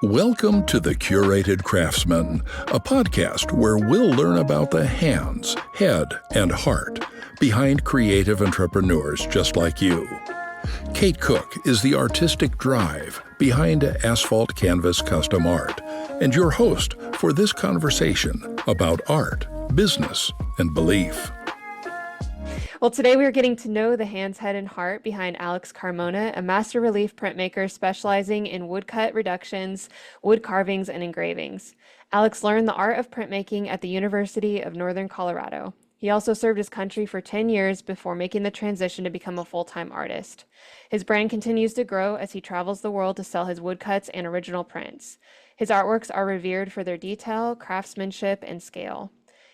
Welcome to The Curated Craftsman, a podcast where we'll learn about the hands, head, and heart behind creative entrepreneurs just like you. Kate Cook is the artistic drive behind Asphalt Canvas Custom Art and your host for this conversation about art, business, and belief. Well, today we are getting to know the hands, head, and heart behind Alex Carmona, a master relief printmaker specializing in woodcut reductions, wood carvings, and engravings. Alex learned the art of printmaking at the University of Northern Colorado. He also served his country for 10 years before making the transition to become a full-time artist. His brand continues to grow as he travels the world to sell his woodcuts and original prints. His artworks are revered for their detail, craftsmanship, and scale.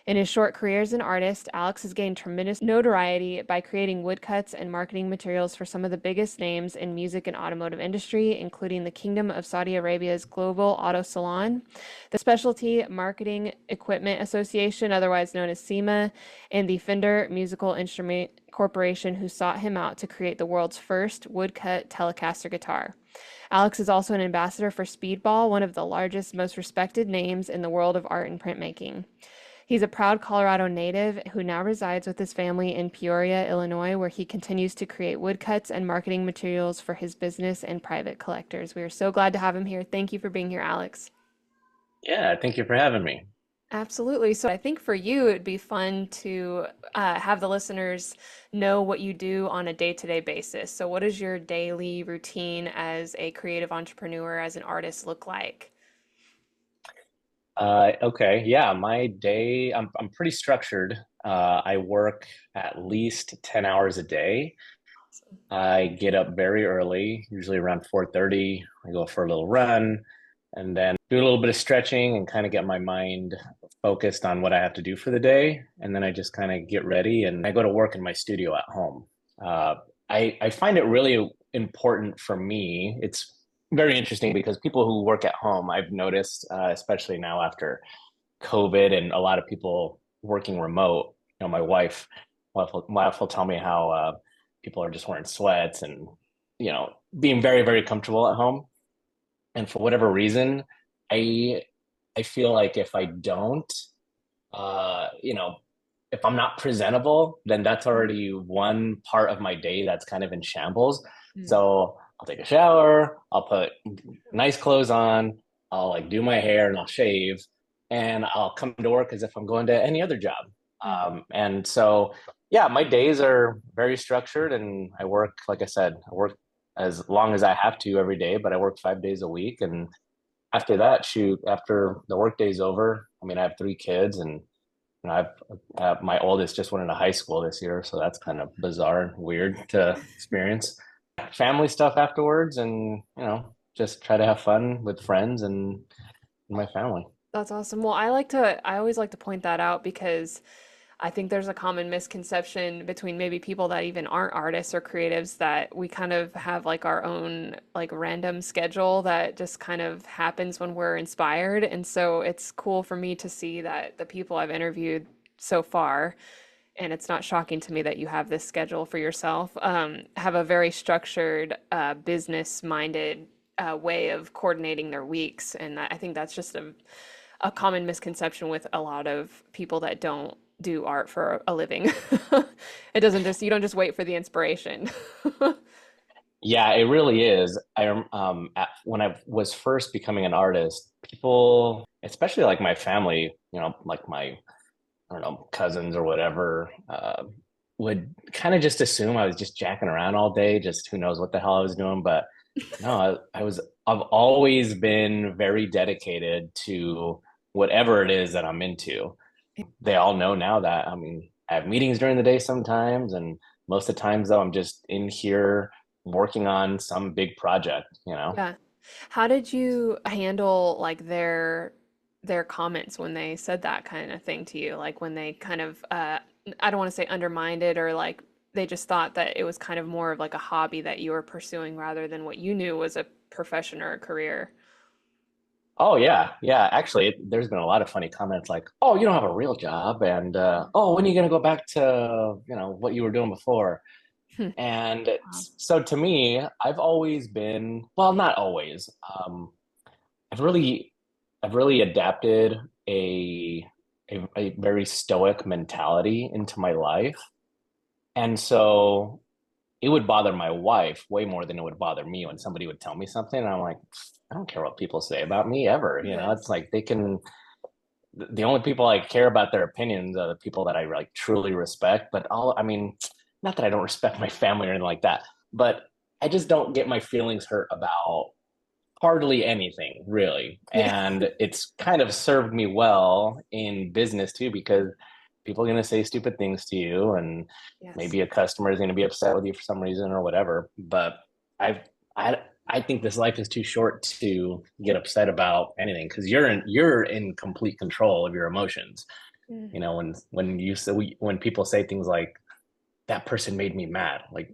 In his short career as an artist, Alex has gained tremendous notoriety by creating woodcuts and marketing materials for some of the biggest names in music and automotive industry, including the Kingdom of Saudi Arabia's Global Auto Salon, the Specialty Marketing Equipment Association, otherwise known as SEMA, and the Fender Musical Instrument Corporation, who sought him out to create the world's first woodcut Telecaster guitar. Alex is also an ambassador for Speedball, one of the largest, most respected names in the world of art and printmaking. He's a proud Colorado native who now resides with his family in Peoria, Illinois, where he continues to create woodcuts and marketing materials for his business and private collectors. We are so glad to have him here. Thank you for being here, Alex. Yeah, thank you for having me. Absolutely. So I think for you, it'd be fun to have the listeners know what you do on a day-to-day basis. So what does your daily routine as a creative entrepreneur, as an artist look like? Okay, yeah, my day, I'm pretty structured. I work at least 10 hours a day. I get up very early, usually around 4:30. I go for a little run and then do a little bit of stretching and kind of get my mind focused on what I have to do for the day. And then I just kind of get ready and I go to work in my studio at home. Uh, I find it really important for me. It's very interesting because people who work at home, I've noticed, especially now after COVID and a lot of people working remote. My wife will tell me how people are just wearing sweats and being very very comfortable at home. And for whatever reason, I I feel like if I don't, uh, you know, if I'm not presentable, then that's already one part of my day that's kind of in shambles. Mm. So I'll take a shower, I'll put nice clothes on, I'll like do my hair and I'll shave, and I'll come to work as if I'm going to any other job. Mm. And so, yeah, my days are very structured, and I work, like I said, I work as long as I have to every day, but I work 5 days a week. And after that, shoot, after the workday's over, I mean, I have three kids, and I've my oldest just went into high school this year, so that's kind of bizarre and weird to experience. Family stuff afterwards, and just try to have fun with friends and my family. That's awesome. Well, I always like to point that out because I think there's a common misconception between maybe people that even aren't artists or creatives that we kind of have like our own like random schedule that just kind of happens when we're inspired. And so it's cool for me to see that the people I've interviewed so far, and it's not shocking to me that you have this schedule for yourself, have a very structured, business-minded way of coordinating their weeks. And I think that's just a common misconception with a lot of people that don't do art for a living. It doesn't just, you don't just wait for the inspiration. Yeah, it really is. When I was first becoming an artist, people, especially like my family, like my, I don't know, cousins or whatever, would kind of just assume I was just jacking around all day, just who knows what the hell I was doing. But no, I've always been very dedicated to whatever it is that I'm into. They all know now that, I mean, I have meetings during the day sometimes, and most of the times though, I'm just in here working on some big project. Yeah. How did you handle like their comments when they said that kind of thing to you? Like when they kind of I don't want to say undermined it or like they just thought that it was kind of more of like a hobby that you were pursuing rather than what you knew was a profession or a career. Oh yeah, yeah. Actually, there's been a lot of funny comments like, "Oh, you don't have a real job," and "Oh, when are you gonna go back to what you were doing before?" Hmm. And Wow. so to me, I've always been, well, not always. I've really I've really adapted a very stoic mentality into my life. And so it would bother my wife way more than it would bother me when somebody would tell me something. And I'm like, I don't care what people say about me ever. It's Yes. like they can, the only people I care about their opinions are the people that I like truly respect. But I mean, not that I don't respect my family or anything like that, but I just don't get my feelings hurt about hardly anything really. Yeah. And it's kind of served me well in business too, because people are going to say stupid things to you, and Yes. maybe a customer is going to be upset with you for some reason or whatever. But I've, I, I think this life is too short to get upset about anything, because you're in complete control of your emotions. Mm. When people say things like, that person made me mad. Like,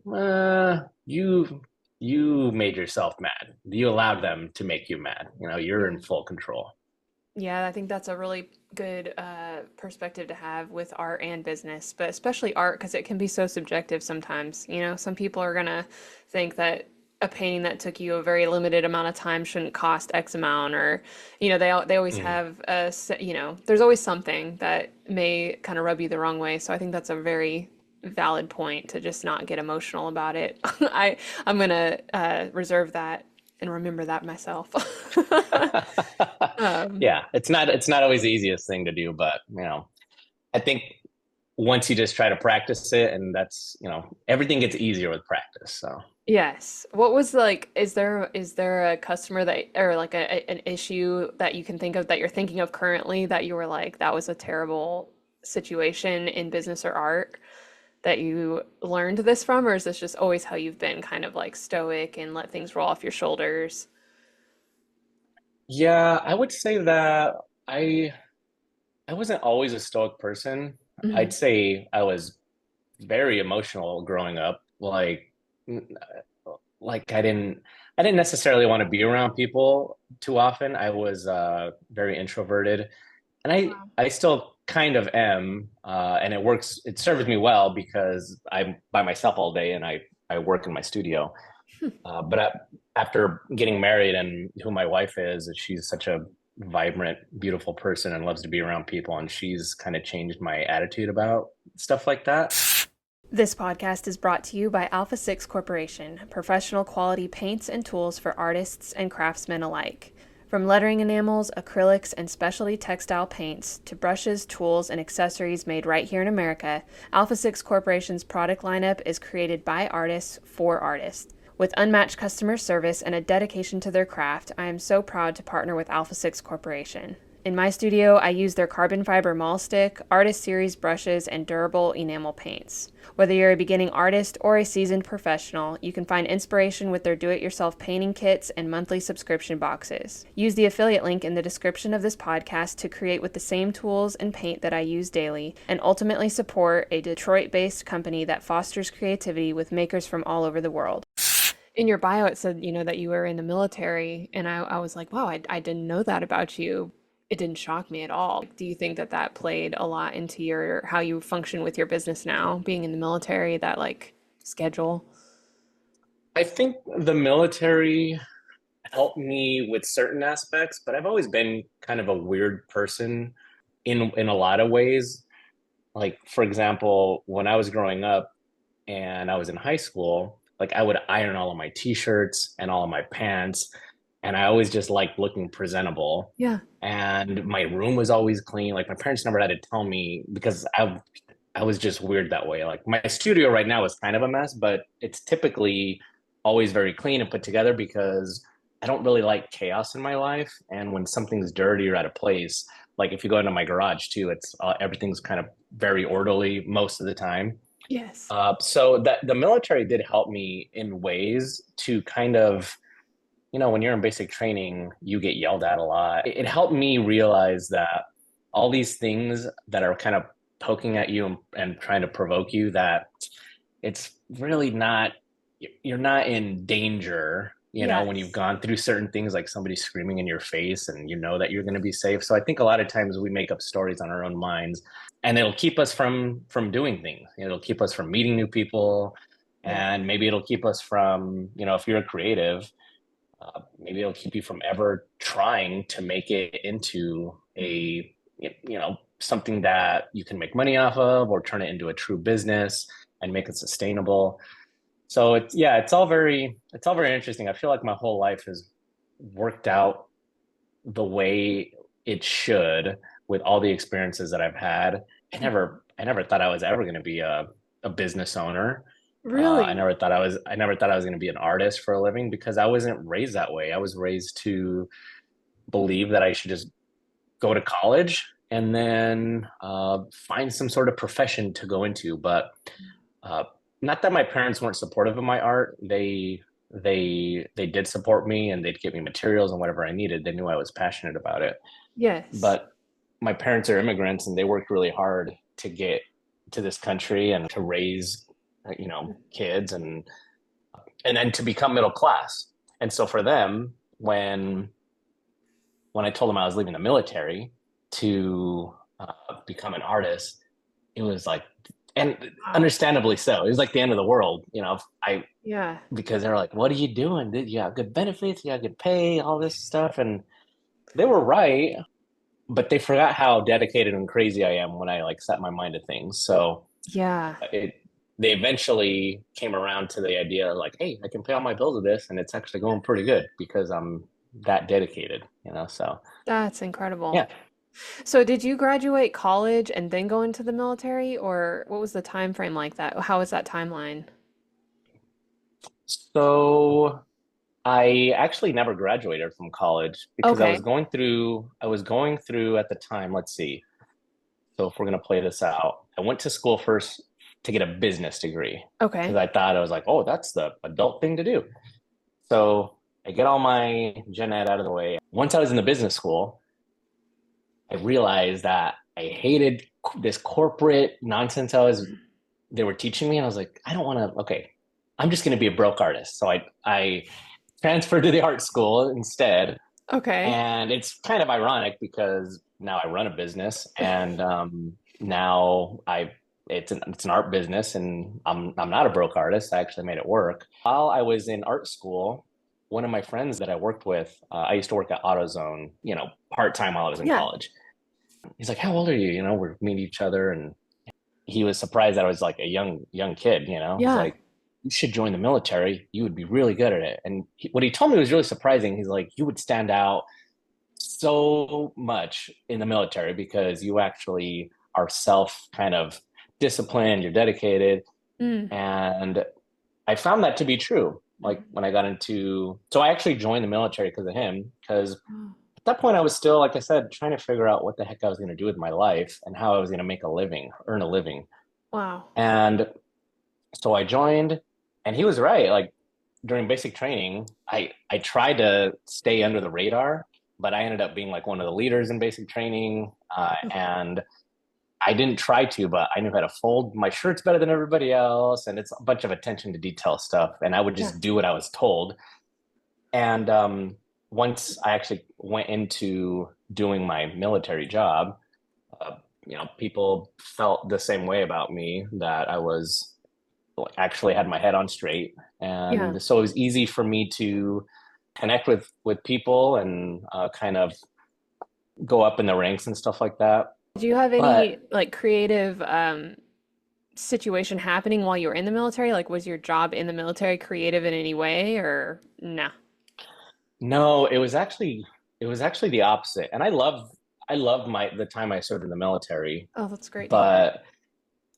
you made yourself mad. You allowed them to make you mad. You're in Yeah. full control. Yeah, I think that's a really good perspective to have with art and business, but especially art because it can be so subjective sometimes. Some people are gonna think that a painting that took you a very limited amount of time shouldn't cost X amount, or they always Mm. have there's always something that may kind of rub you the wrong way. So I think that's a very valid point to just not get emotional about it. I'm gonna reserve that and remember that myself. Um, Yeah, it's not always the easiest thing to do, but I think once you just try to practice it, and that's everything gets easier with practice. So Yes. What was like, is there a customer that or like an issue that you can think of that you're thinking of currently that you were like, that was a terrible situation in business or art that you learned this from, or is this just always how you've been kind of like stoic and let things roll off your shoulders? yeah, I would say that I I wasn't always a stoic person. I'd Hmm. say I was very emotional growing up. Like I didn't necessarily want to be around people too often. I was very introverted, and I still kind of am, and it serves me well because I'm by myself all day, and I work in my studio. But after getting married, and who my wife is, she's such a vibrant, beautiful person and loves to be around people, and she's kind of changed my attitude about stuff like that. This podcast is brought to you by Alpha 6 Corporation, professional quality paints and tools for artists and craftsmen alike. From lettering enamels, acrylics, and specialty textile paints to brushes, tools, and accessories made right here in America, Alpha 6 Corporation's product lineup is created by artists for artists. With unmatched customer service and a dedication to their craft, I am so proud to partner with Alpha 6 Corporation. In my studio, I use their carbon fiber mall stick, artist series brushes, and durable enamel paints. Whether you're a beginning artist or a seasoned professional, you can find inspiration with their do-it-yourself painting kits and monthly subscription boxes. Use the affiliate link in the description of this podcast to create with the same tools and paint that I use daily, and ultimately support a Detroit-based company that fosters creativity with makers from all over the world. In your bio, it said, that you were in the military, and I was like, wow, I didn't know that about you. It didn't shock me at all. Do you think that that played a lot into your how you function with your business now, being in the military, that like schedule? I think the military helped me with certain aspects, but I've always been kind of a weird person in a lot of ways. Like, for example, when I was growing up and I was in high school, like I would iron all of my t-shirts and all of my pants, and I always just liked looking presentable. Yeah. And my room was always clean. Like my parents never had to tell me, because I was just weird that way. Like my studio right now is kind of a mess, but it's typically always very clean and put together because I don't really like chaos in my life. And when something's dirty or out of place, like if you go into my garage too, it's everything's kind of very orderly most of the time. Yes. So that the military did help me in ways to kind of, when you're in basic training, you get yelled at a lot. It helped me realize that all these things that are kind of poking at you and trying to provoke you, that it's really not, you're not in danger, when you've Yes. gone through certain things, like somebody screaming in your face and you know that you're going to be safe. So I think a lot of times we make up stories on our own minds, and it'll keep us from doing things. It'll keep us from meeting new people, Yeah. and maybe it'll keep us from, if you're a creative, Maybe it'll keep you from ever trying to make it into something that you can make money off of or turn it into a true business and make it sustainable. So it's all very interesting. I feel like my whole life has worked out the way it should with all the experiences that I've had. I never thought I was ever going to be a business owner. Really? I never thought I was going to be an artist for a living because I wasn't raised that way. I was raised to believe that I should just go to college and then find some sort of profession to go into. But uh, not that my parents weren't supportive of my art. They did support me and they'd give me materials and whatever I needed. They knew I was passionate about it. Yes. But my parents are immigrants and they worked really hard to get to this country and to raise, kids and then to become middle class. And so for them, when I told them I was leaving the military to become an artist, it was like, and Wow. understandably so, it was like the end of the world, I Yeah. because they're like, "What are you doing? You got good benefits, you got good pay, all this stuff," and they were right, but they forgot how dedicated and crazy I am when I like set my mind to things. So Yeah. it they eventually came around to the idea like, hey, I can pay all my bills with this, and it's actually going pretty good because I'm that dedicated. So That's incredible. yeah. So did you graduate college and then go into the military, or what was the time frame like that? How was that timeline? So I actually never graduated from college because Okay. I was going through at the time, let's see. So if we're going to play this out, I went to school first to get a business degree because Okay. I thought I was like, oh, that's the adult thing to do. So I get all my gen ed out of the way. Once I was in the business school, I realized that I hated this corporate nonsense they were teaching me, and I was like, I don't want to. Okay, I'm just going to be a broke artist. So I transferred to the art school instead, Okay. and it's kind of ironic because now I run a business, and now I it's an art business, and I'm not a broke artist. I actually made it work. While I was in art school, one of my friends that I worked with, I used to work at AutoZone, part time while I was in Yeah. college. He's like, "How old are you?" We're meeting each other, and he was surprised that I was like a young kid. He's Yeah. like, "You should join the military. You would be really good at it." And what he told me was really surprising. He's like, "You would stand out so much in the military because you actually are self kind of disciplined, you're dedicated." Mm. And I found that to be true. Like when I got so I actually joined the military because of him. Because Oh, at that point, I was still, like I said, trying to figure out what the heck I was going to do with my life and how I was going to make a living, earn a living. wow. And so I joined, and he was right. Like during basic training, I tried to stay under the radar, but I ended up being like one of the leaders in basic training, and I didn't try to, but I knew how to fold my shirts better than everybody else, and it's a bunch of attention to detail stuff, and I would Yeah. just do what I was told. And once I actually went into doing my military job, uh, people felt the same way about me that I was actually had my head on straight, Yeah. and so it was easy for me to connect with people and kind of go up in the ranks and stuff like that. Did you have any But like creative situation happening while you were in the military? Like, was your job in the military creative in any way, or nah? no, it was actually the opposite. And I loved my the time I served in the military, Oh, that's great to hear. but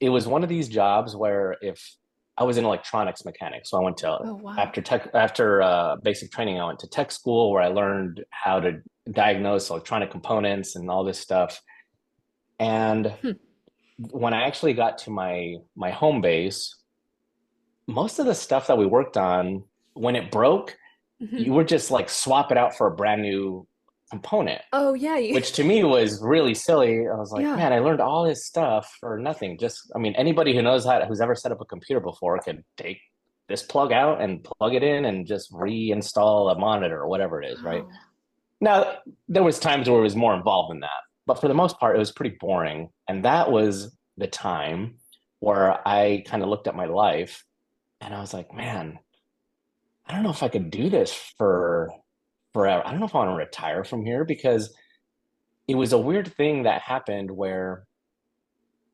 it was one of these jobs where if I was an electronics mechanic, so I went to Oh, wow. after basic training, I went to tech school where I learned how to diagnose electronic components and all this stuff. And Hmm. when I actually got to my home base, most of the stuff that we worked on, when it broke, Hmm. you were just like swap it out for a brand new component, Oh, yeah. which to me was really silly. I was like, Yeah. man, I learned all this stuff for nothing. I mean, anybody who's ever set up a computer before could take this plug out and plug it in and just reinstall a monitor or whatever it is, right? Wow. Now, there was times where it was more involved than that, but for the most part, it was pretty boring. And that was the time where I kind of looked at my life and I was like, man, I don't know if I could do this for forever. I don't know if I want to retire from here because it was a weird thing that happened where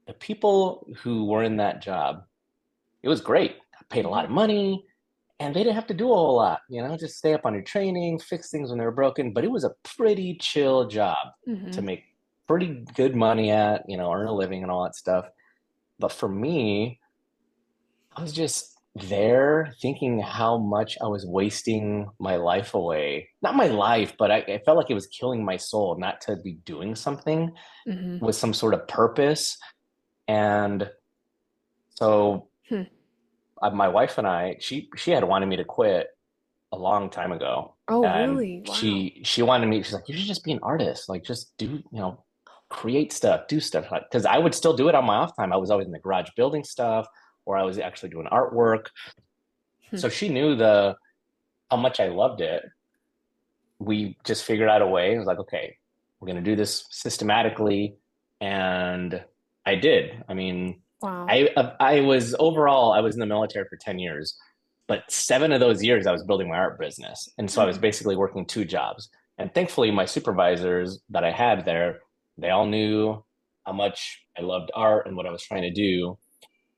the people who were in that job, it was great. I paid a lot Hmm. of money and they didn't have to do a whole lot, just stay up on your training, fix things when they were broken. But it was a pretty chill job to Hmm. make pretty good money at, earn a living and all that stuff. But for me, I was just there thinking how much I was wasting my life away. Not my life, but I felt like it was killing my soul not to be doing something Hmm. with some sort of purpose. And so Hmm. my wife and I, she had wanted me to quit a long time ago. Oh, And really? Wow. she wanted me, she's like, you should just be an artist. Like just do, create stuff, do stuff. Because I would still do it on my off time. I was always in the garage building stuff, or I was actually doing artwork. Hmm. So she knew the how much I loved it. We just figured out a way. It was like, okay, we're gonna do this systematically. And I did. I mean, Wow. I was overall, I was in the military for 10 years, but 7 of those years I was building my art business. And so I was Mm. basically working two jobs. And thankfully, my supervisors that I had there, they all knew how much I loved art and what I was trying to do.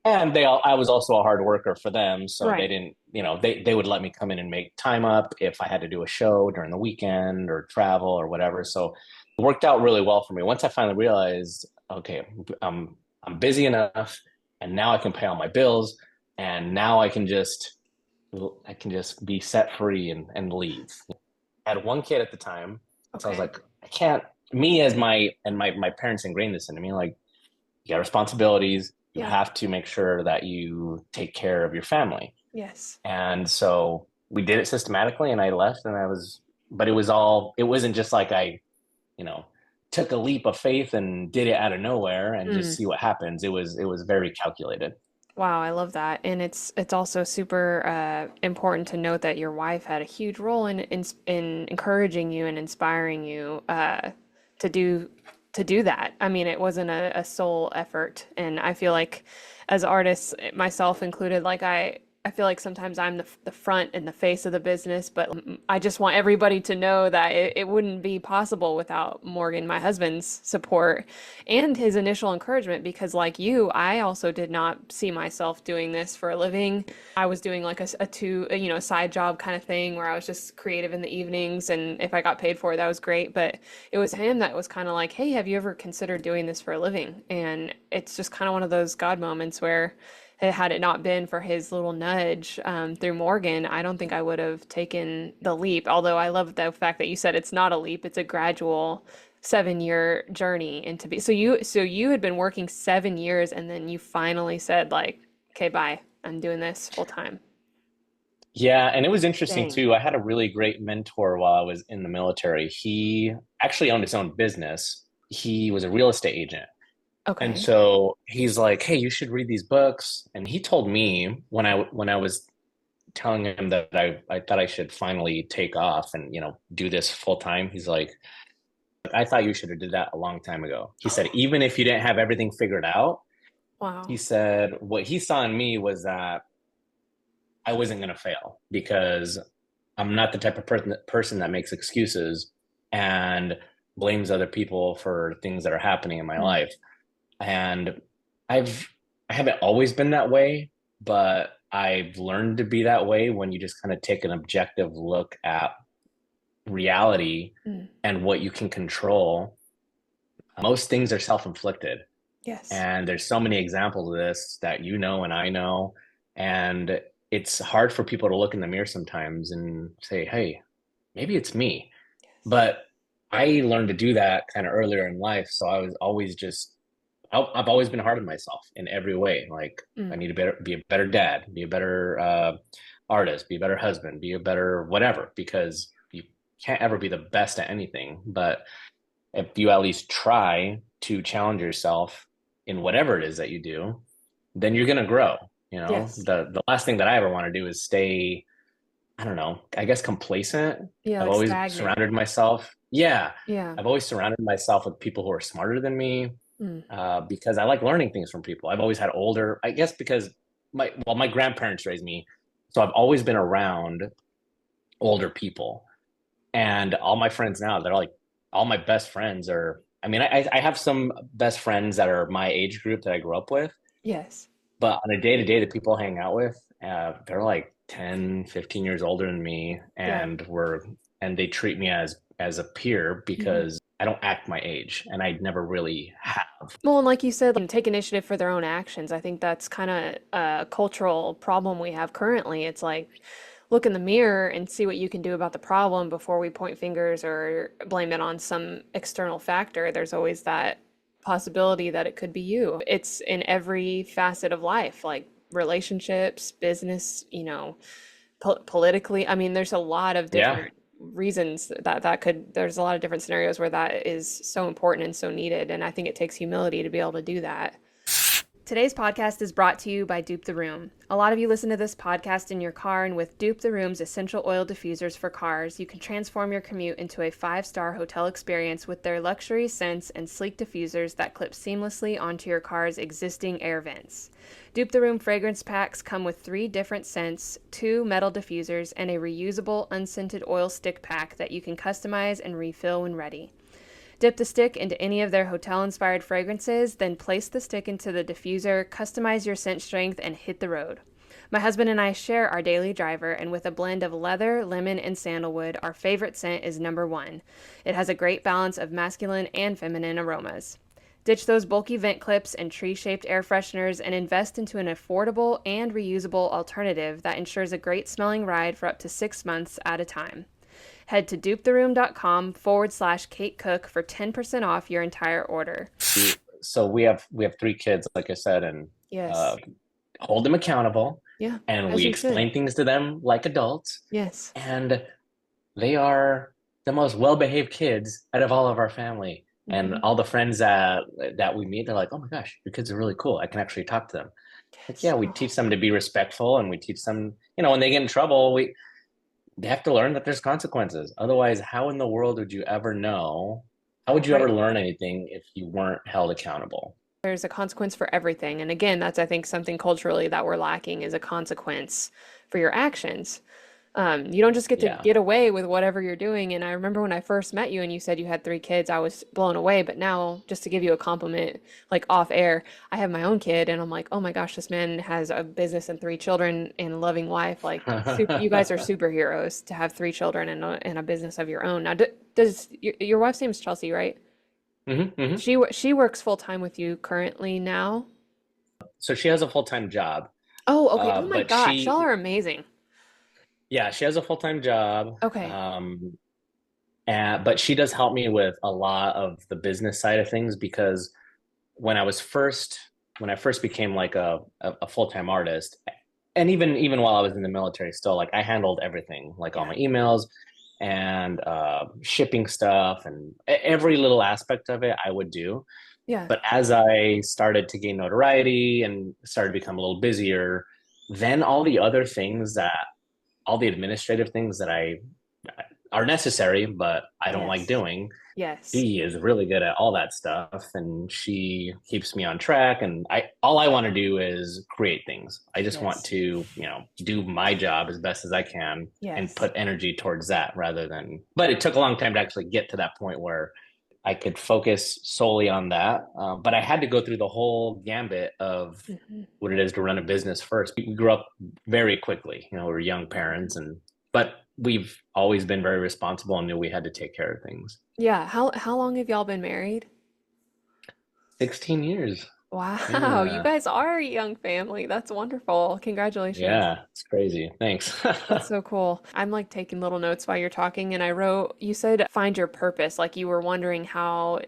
And I was also a hard worker for them. So they Right. didn't, they would let me come in and make time up if I had to do a show during the weekend or travel or whatever. So it worked out really well for me. Once I finally realized, okay, I'm busy enough and now I can pay all my bills and now I can just be set free and leave. I had one kid at the time. So I was Okay. like, I can't, me as my parents ingrained this into me, like, you got responsibilities. You Yeah. have to make sure that you take care of your family. Yes. And so we did it systematically and I left but it wasn't just like you know, took a leap of faith and did it out of nowhere and just Mm. see what happens. It was very calculated. Wow, I love that. And it's also super important to note that your wife had a huge role in encouraging you and inspiring you to do to do that. I mean, it wasn't a sole effort. And I feel like as artists, myself included, like I feel like sometimes I'm the front and the face of the business, but I just want everybody to know that it wouldn't be possible without Morgan, my husband's support and his initial encouragement. Because, like you, I also did not see myself doing this for a living. I was doing like a side job kind of thing where I was just creative in the evenings, and if I got paid for it, that was great. But it was him that was kind of like, "Hey, have you ever considered doing this for a living?" And it's just kind of one of those God moments where had it not been for his little nudge through Morgan, I don't think I would have taken the leap. Although I love the fact that you said it's not a leap; it's a gradual 7 year journey into be. So you had been working 7 years, and then you finally said like, "Okay, bye. I'm doing this full time." Yeah, and it was interesting Dang. too. I had a really great mentor while I was in the military. He actually owned his own business. He was a real estate agent. And Okay. so he's like, "Hey, you should read these books." And he told me when I was telling him that I thought I should finally take off and, do this full time. He's like, "I thought you should have did that a long time ago." He said, "Even if you didn't have everything figured out," he Wow. said, "what he saw in me was that I wasn't going to fail because I'm not the type of person that makes excuses and blames other people for things that are happening in my Mm. life." And I've I haven't always been that way, but I've learned to be that way when you just kind of take an objective look at reality Mm. and what you can control. Most things are self-inflicted, Yes. and there's so many examples of this that and I know, and it's hard for people to look in the mirror sometimes and say, "Hey, maybe it's me." Yes. But I learned to do that kind of earlier in life, so I was always I've always been hard on myself in every way. Like I Mm. need to be a better dad, be a better artist, be a better husband, be a better whatever, because you can't ever be the best at anything. But if you at least try to challenge yourself in whatever it is that you do, then you're gonna grow. Yes. The last thing that I ever want to do is stay, I don't know, I guess complacent. Yeah, I've like always stagnant. surrounded myself. Yeah, Yeah. I've always surrounded myself with people who are smarter than me Mm. because I like learning things from people. I've always had older, I guess, because my grandparents raised me. So I've always been around older people. And all my friends now, they're like, all my best friends are, I mean, I have some best friends that are my age group that I grew up with, Yes. but on a day to day, the people I hang out with, they're like 10, 15 years older than me. Yeah. And they treat me as a peer Mhm. because I don't act my age and I never really have. Well, and like you said, like, take initiative for their own actions. I think that's kind of a cultural problem we have currently. It's like, look in the mirror and see what you can do about the problem before we point fingers or blame it on some external factor. There's always that possibility that it could be you. It's in every facet of life, like relationships, business, politically. I mean, there's a lot of Yeah. different reasons that could, there's a lot of different scenarios where that is so important and so needed. And I think it takes humility to be able to do that. Today's podcast is brought to you by Dupe the Room. A lot of you listen to this podcast in your car, and with Dupe the Room's essential oil diffusers for cars, you can transform your commute into a 5-star hotel experience with their luxury scents and sleek diffusers that clip seamlessly onto your car's existing air vents. Dupe the Room fragrance packs come with 3 different scents, 2 metal diffusers, and a reusable unscented oil stick pack that you can customize and refill when ready. Dip the stick into any of their hotel-inspired fragrances, then place the stick into the diffuser, customize your scent strength, and hit the road. My husband and I share our daily driver, and with a blend of leather, lemon, and sandalwood, our favorite scent is number 1. It has a great balance of masculine and feminine aromas. Ditch those bulky vent clips and tree-shaped air fresheners and invest into an affordable and reusable alternative that ensures a great smelling ride for up to 6 months at a time. Head to dupetheroom.com/Kate Cook for 10% off your entire order. So we have 3 kids, like I said, and uh, Yes. hold them accountable, Yeah, and as we you should. explain things to them like adults, Yes. and they are the most well-behaved kids out of all of our family. And Hmm. all the friends that we meet, they're like, "Oh my gosh, your kids are really cool. I can actually talk to them." Like, Yes. yeah, we Oh, teach them to be respectful, and we teach them, when they get in trouble, they have to learn that there's consequences. Otherwise, how in the world would you ever know? How would you ever right. learn anything if you weren't held accountable? There's a consequence for everything. And again, that's, I think, something culturally that we're lacking is a consequence for your actions. You don't just get to Yeah. get away with whatever you're doing. And I remember when I first met you and you said you had 3 kids, I was blown away. But now, just to give you a compliment, like off air, I have my own kid, and I'm like, oh my gosh, this man has a business and 3 children and a loving wife. Like, super, you guys are superheroes to have 3 children and a business of your own. Now, does your wife's name is Chelsea, right? Hmm. She works full time with you currently now. So she has a full-time job, Oh, okay. Oh my but gosh, y'all are amazing. she has a full-time job. Okay. But she does help me with a lot of the business side of things because when I was first, when I first became like a full-time artist, and even while I was in the military, still like I handled everything, like all Yeah. my emails and shipping stuff and every little aspect of it I would do. Yeah. But as I started to gain notoriety and started to become a little busier, then all the administrative things that I are necessary, but I don't like Yes. doing. Yes. She is really good at all that stuff, and she keeps me on track. And all I want to do is create things. I just want Yes. to, do my job as best as I can and Yes. put energy towards that rather than. But it took a long time to actually get to that point where I could focus solely on that. But I had to go through the whole gambit of Hmm. what it is to run a business first. We grew up very quickly. We were young parents, but we've always been very responsible and knew we had to take care of things. Yeah. How long have y'all been married? 16 years. Wow, you Yeah. guys are a young family. That's wonderful. Congratulations. Yeah. It's crazy. Thanks. That's so cool. I'm like taking little notes while you're talking, and I wrote, you said find your purpose. Like you were wondering how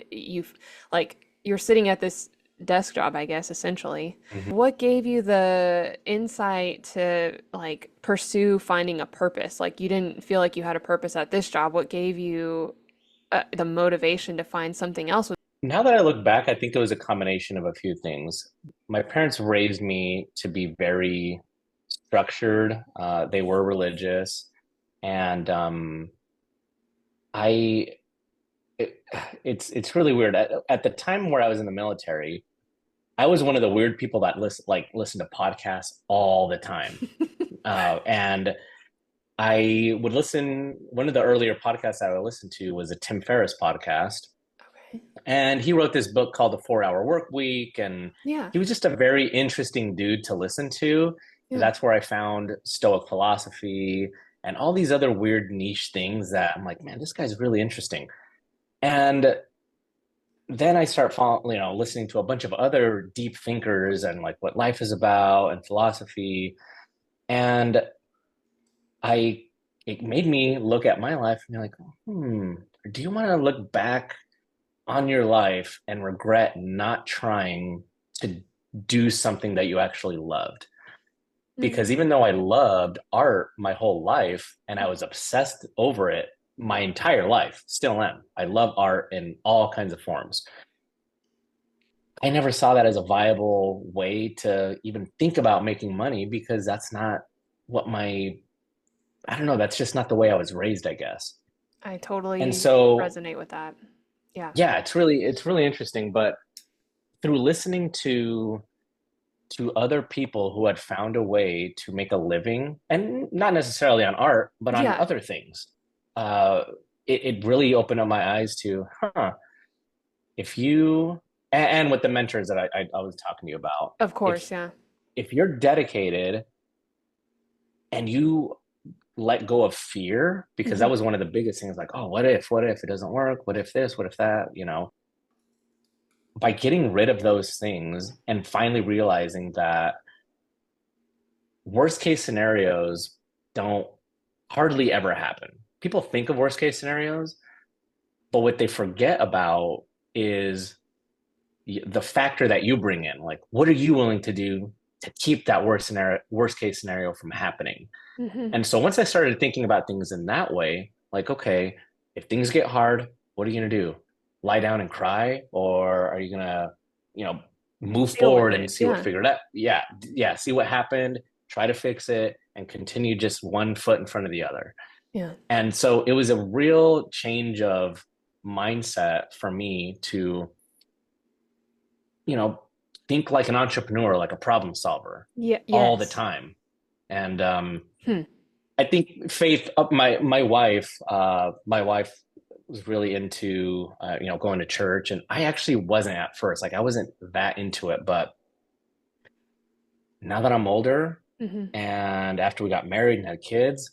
like, you're sitting at this desk job, I guess, essentially. Mhm. What gave you the insight to like pursue finding a purpose? Like you didn't feel like you had a purpose at this job. What gave you the motivation to find something else? Now that I look back, I think it was a combination of a few things. My parents raised me to be very structured. They were religious, and I it, it's really weird. At the time where I was in the military, I was one of the weird people that listen to podcasts all the time. And I would listen, one of the earlier podcasts I would listen to was a Tim Ferriss podcast. Okay. And he wrote this book called The 4 Hour Work Week. And Yeah. he was just a very interesting dude to listen to. Yeah. That's where I found Stoic philosophy and all these other weird niche things that I'm like, man, this guy's really interesting. And then I start listening to a bunch of other deep thinkers and like what life is about and philosophy. And I it made me look at my life and be like, do you want to look back on your life and regret not trying to do something that you actually loved? Mm. Because even though I loved art my whole life and I was obsessed over it my entire life, still am. I love art in all kinds of forms. I never saw that as a viable way to even think about making money because that's not what I don't know, that's just not the way I was raised, I guess. I And totally so, resonate with that. Yeah. yeah, it's really interesting, but through listening to other people who had found a way to make a living and not necessarily on art, but on Yeah. other things, uh, it really opened up my eyes to, if you, and with the mentors that I was talking to you about, Of if course. Yeah. if you're dedicated and you let go of fear, because Hmm. that was one of the biggest things, like, oh, what if it doesn't work, what if this, what if that, by getting rid of those things and finally realizing that worst case scenarios don't hardly ever happen. People think of worst case scenarios, but what they forget about is the factor that you bring in. Like, what are you willing to do to keep that worst case scenario from happening? Hmm. And so once I started thinking about things in that way, like, okay, if things get hard, what are you going to do? Lie down and cry? Or are you going to, you know, move Deal with forward and it. see what Yeah. figured out? Yeah. Yeah. See what happened, try to fix it, and continue just one foot in front of the other. Yeah. And so it was a real change of mindset for me to, you know, think like an entrepreneur, like a problem solver Yeah. all the Yes. time. And Hmm. I think Faith, my wife was really into going to church, and I actually wasn't at first. Like I wasn't that into it, but now that I'm older, Hmm. and after we got married and had kids,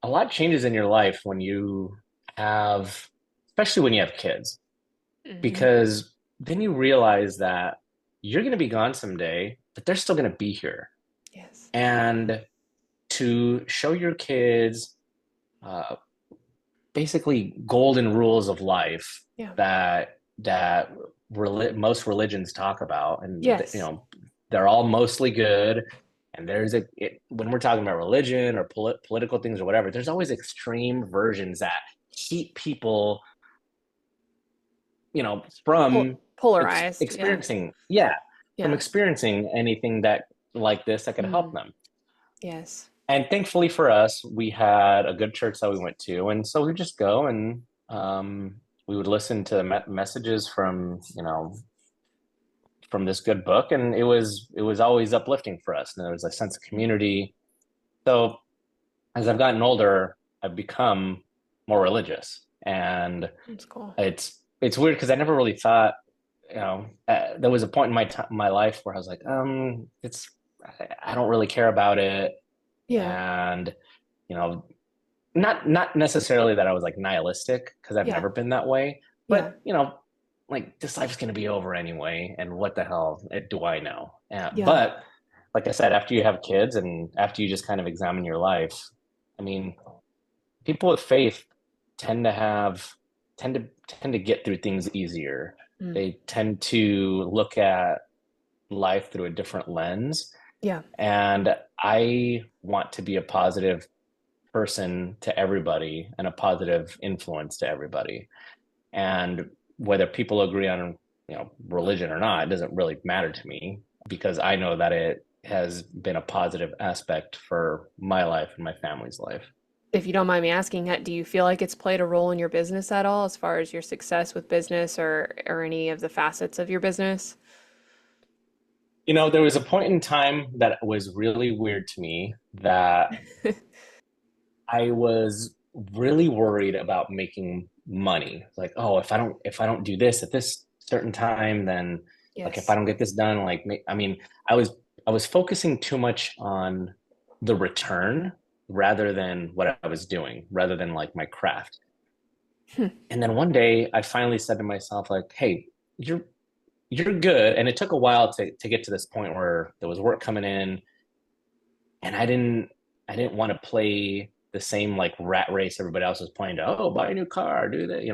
a lot changes in your life when you have, especially when you have kids, Hmm. because then you realize that you're going to be gone someday, but they're still going to be here, Yes. and to show your kids uh, basically golden rules of life Yeah. that most religions talk about, and Yes. they're all mostly good. And when we're talking about religion or political things or whatever, there's always extreme versions that keep people, from Polarized. Yeah. experiencing, yeah, from Yeah. experiencing anything that like this that could help Mm. them. Yes. And thankfully for us, we had a good church that we went to, and so we just go and we would listen to messages from this good book, and it was always uplifting for us, and there was a sense of community. So as I've gotten older, I've become more religious, and That's cool. it's weird because I never really thought, there was a point in my life where I was like, I don't really care about it, Yeah. and you know not necessarily that I was like nihilistic, because I've Yeah. never been that way, Yeah. but like this life's going to be over anyway, and what the hell do I know? Yeah. But like I said, after you have kids and after you just kind of examine your life, I mean, people with faith tend to have tend to get through things easier. Mm. They tend to look at life through a different lens, Yeah. and I want to be a positive person to everybody and a positive influence to everybody. And whether people agree on, religion or not, it doesn't really matter to me, because I know that it has been a positive aspect for my life and my family's life. If you don't mind me asking, do you feel like it's played a role in your business at all as far as your success with business or any of the facets of your business? There was a point in time that was really weird to me that I was really worried about making money. Like, oh, if I don't do this at this certain time, then like if I Yes. don't get this done, like I mean, I was I was focusing too much on the return rather than what I was doing, rather than like my craft. Hmm. And then one day I finally said to myself, like, hey, you're you're good. And it took a while to get to this point where there was work coming in, and I didn't want to play the same like rat race everybody else was playing to, oh, buy a new car, do that,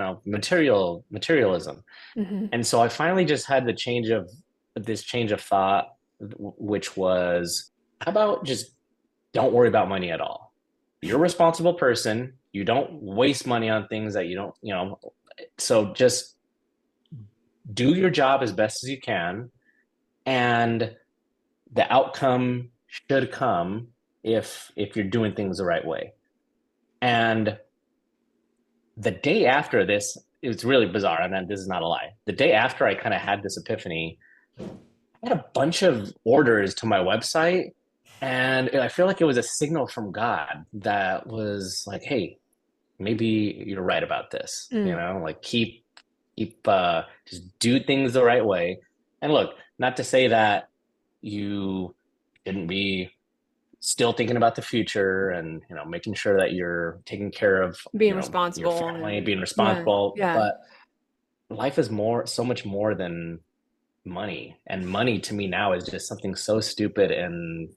materialism. Hmm. And so I finally just had this change of thought, which was, how about just don't worry about money at all. You're a responsible person. You don't waste money on things that you don't, so just do your job as best as you can, and the outcome should come if you're doing things the right way. And the day after this, it's really bizarre. I mean, this is not a lie. The day after I kind of had this epiphany, I had a bunch of orders to my website, and I feel like it was a signal from God that was like, "Hey, maybe you're right about this. Mm. Like just do things the right way." And look, not to say that you shouldn't be still thinking about the future and making sure that you're taking care of Being your responsible family, and being yeah, responsible, yeah. but life is so much more than money. And money to me now is just something so stupid, and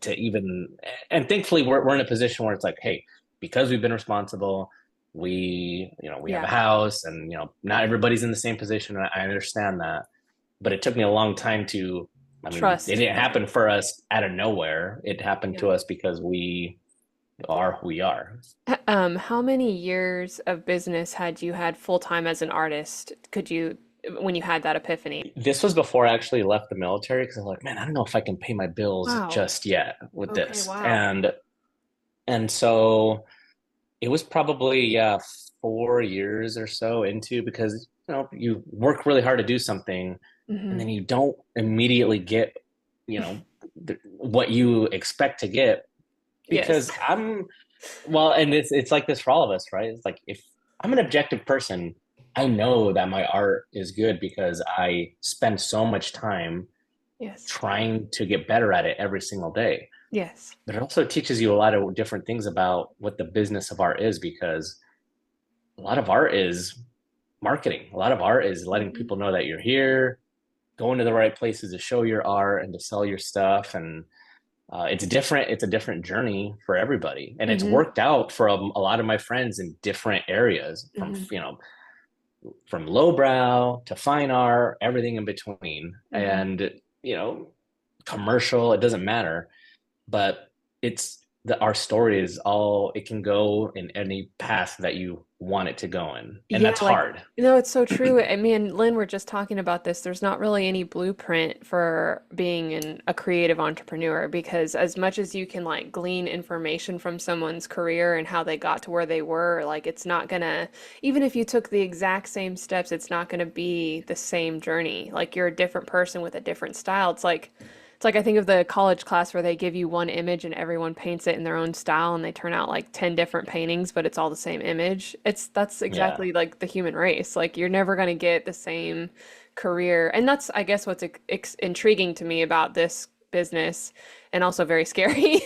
to even, and thankfully we're in a position where it's like, hey, because we've been responsible, we have a Yeah. house, and not everybody's in the same position. I understand that, but it took me a long time to, I mean, it Trust. didn't Yeah. happen for us out of nowhere. It happened Yeah. to us because we are who we are. How many years of business had you had full time as an artist? When you had that epiphany? This was before I actually left the military, because I'm like, man, I don't know if I can pay my bills Wow. just yet with Okay, this. wow. And so it was probably, yeah, 4 years or so into, because you work really hard to do something, and Hmm. then you don't immediately get, you know, what you expect to get, Yes. because well, and it's like this for all of us, right? It's like, if I'm an objective person, I know that my art is good because I spend so much time Yes. trying to get better at it every single day. Yes. But it also teaches you a lot of different things about what the business of art is, because a lot of art is marketing. A lot of art is letting Hmm. people know that you're here, going to the right places to show your art and to sell your stuff. And it's different. It's a different journey for everybody, and it's Hmm. worked out for a lot of my friends in different areas, from Hmm. from lowbrow to fine art, everything in between, Hmm. and you know, commercial. It doesn't matter, but it's our story is all, it can go in any path that you want it to go in, and Yeah, that's like, hard. it's so true. I mean, Lynn, we're just talking about this. There's not really any blueprint for being a creative entrepreneur because as much as you can like glean information from someone's career and how they got to where they were, like it's not gonna, even if you took the exact same steps, it's not gonna be the same journey. Like you're a different person with a different style. It's like I think of the college class where they give you one image and everyone paints it in their own style and they turn out like 10 different paintings, but it's all the same image. That's Yeah, exactly like the human race. Like you're never going to get the same career. And that's, I guess, what's intriguing to me about this business and also very scary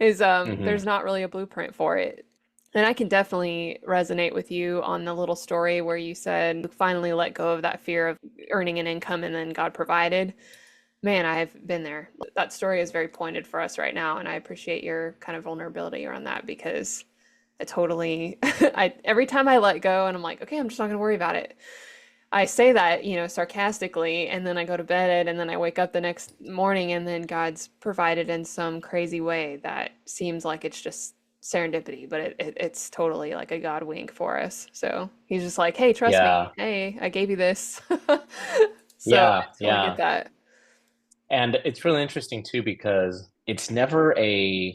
is hmm there's not really a blueprint for it. And I can definitely resonate with you on the little story where you said you finally let go of that fear of earning an income and then God provided. Man, I've been there. That story is very pointed for us right now, and I appreciate your kind of vulnerability around that because it totally I every time I let go and I'm like, okay, I'm just not gonna worry about it. I say that, sarcastically, and then I go to bed and then I wake up the next morning and then God's provided in some crazy way that seems like it's just serendipity, but it's totally like a God wink for us. So he's just like, hey, trust me. yeah, Hey, I gave you this. So I yeah, totally get yeah. that. And it's really interesting too, because it's never a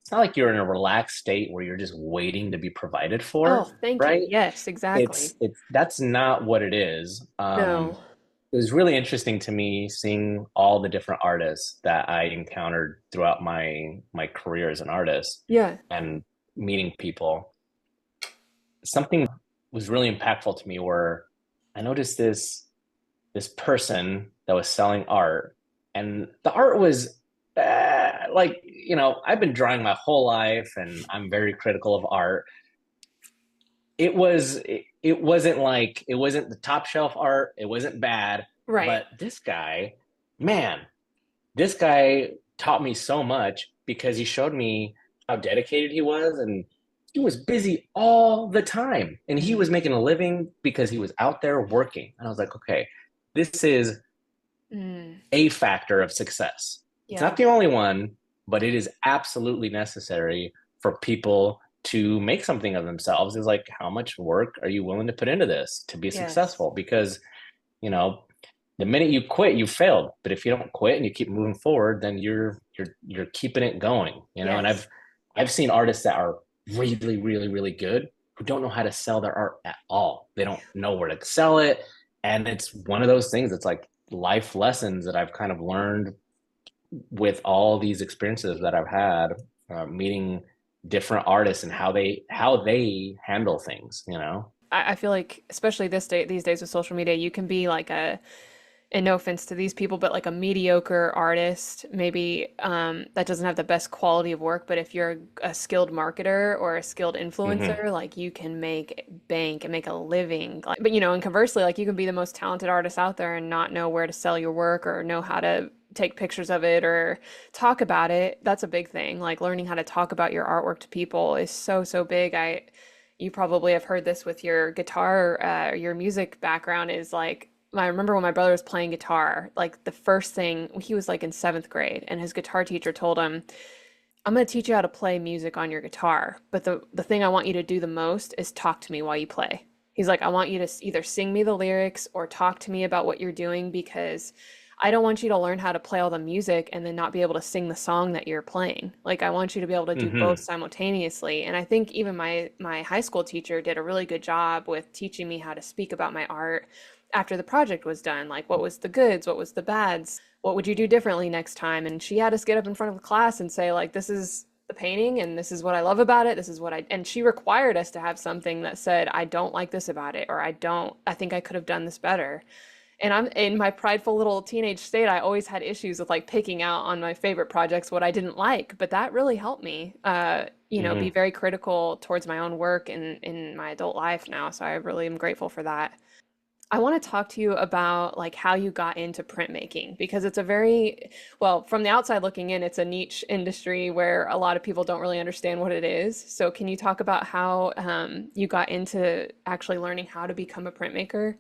it's not like you're in a relaxed state where you're just waiting to be provided Oh, for, thank you. right? Yes, exactly. It's that's not what it is. No. It was really interesting to me seeing all the different artists that I encountered throughout my career as an artist Yeah. and meeting people. Something was really impactful to me where I noticed this person that was selling art, and the art was like, I've been drawing my whole life, and I'm very critical of art. It wasn't like it wasn't the top shelf art. It wasn't bad, Right. but man, this guy taught me so much because he showed me how dedicated he was, and he was busy all the time, and he was Mm. making a living because he was out there working. And I was like, okay, this is Mm. a factor of success. It's Yeah. not the only one, but it is absolutely necessary for people to make something of themselves. Is like, how much work are you willing to put into this to be Yes. successful? Because, you know, the minute you quit, you failed. But if you don't quit and you keep moving forward, then you're keeping it going, And Yes. I've seen artists that are really, really, really good who don't know how to sell their art at all. They don't know where to sell it. And it's one of those things that's like life lessons that I've kind of learned with all these experiences that I've had, meeting different artists and how they handle things. I feel like, especially these days with social media, you can be like and no offense to these people, but like a mediocre artist, maybe that doesn't have the best quality of work. But if you're a skilled marketer or a skilled Mm-hmm. influencer, like you can make bank and make a living. But and conversely, like you can be the most talented artist out there and not know where to sell your work or know how to take pictures of it or talk about it. That's a big thing. Like learning how to talk about your artwork to people is so, so big. You probably have heard this with your guitar, your music background is like, I remember when my brother was playing guitar, like the first thing, he was like in seventh grade, and his guitar teacher told him, I'm going to teach you how to play music on your guitar, but the thing I want you to do the most is talk to me while you play. He's like, I want you to either sing me the lyrics or talk to me about what you're doing because I don't want you to learn how to play all the music and then not be able to sing the song that you're playing. Like I want you to be able to do both Mm-hmm. simultaneously. And I think even my high school teacher did a really good job with teaching me how to speak about my art after the project was done. Like what was the goods, what was the bads, what would you do differently next time? And she had us get up in front of the class and say like this is the painting and this is what I love about it. This is what I and she required us to have something that said I don't like this about it or I think I could have done this better. And I'm in my prideful little teenage state. I always had issues with like picking out on my favorite projects what I didn't like, but that really helped me, be Mm-hmm. very critical towards my own work in my adult life now. So I really am grateful for that. I want to talk to you about like how you got into printmaking because it's a very, well, from the outside looking in, it's a niche industry where a lot of people don't really understand what it is. So can you talk about how you got into actually learning how to become a printmaker?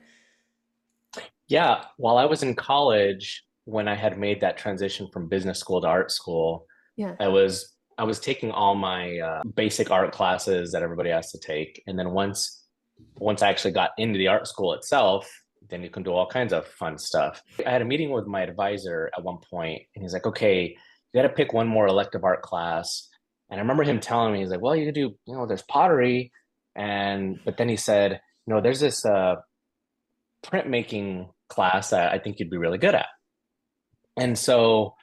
Yeah, while I was in college, when I had made that transition from business school to art school, Yeah. I was taking all my basic art classes that everybody has to take, and then once I actually got into the art school itself, then you can do all kinds of fun stuff. I had a meeting with my advisor at one point, and he's like, "Okay, you got to pick one more elective art class." And I remember him telling me, he's like, "Well, you could do, there's pottery," and but then he said, "There's this printmaking class that I think you'd be really good at." And so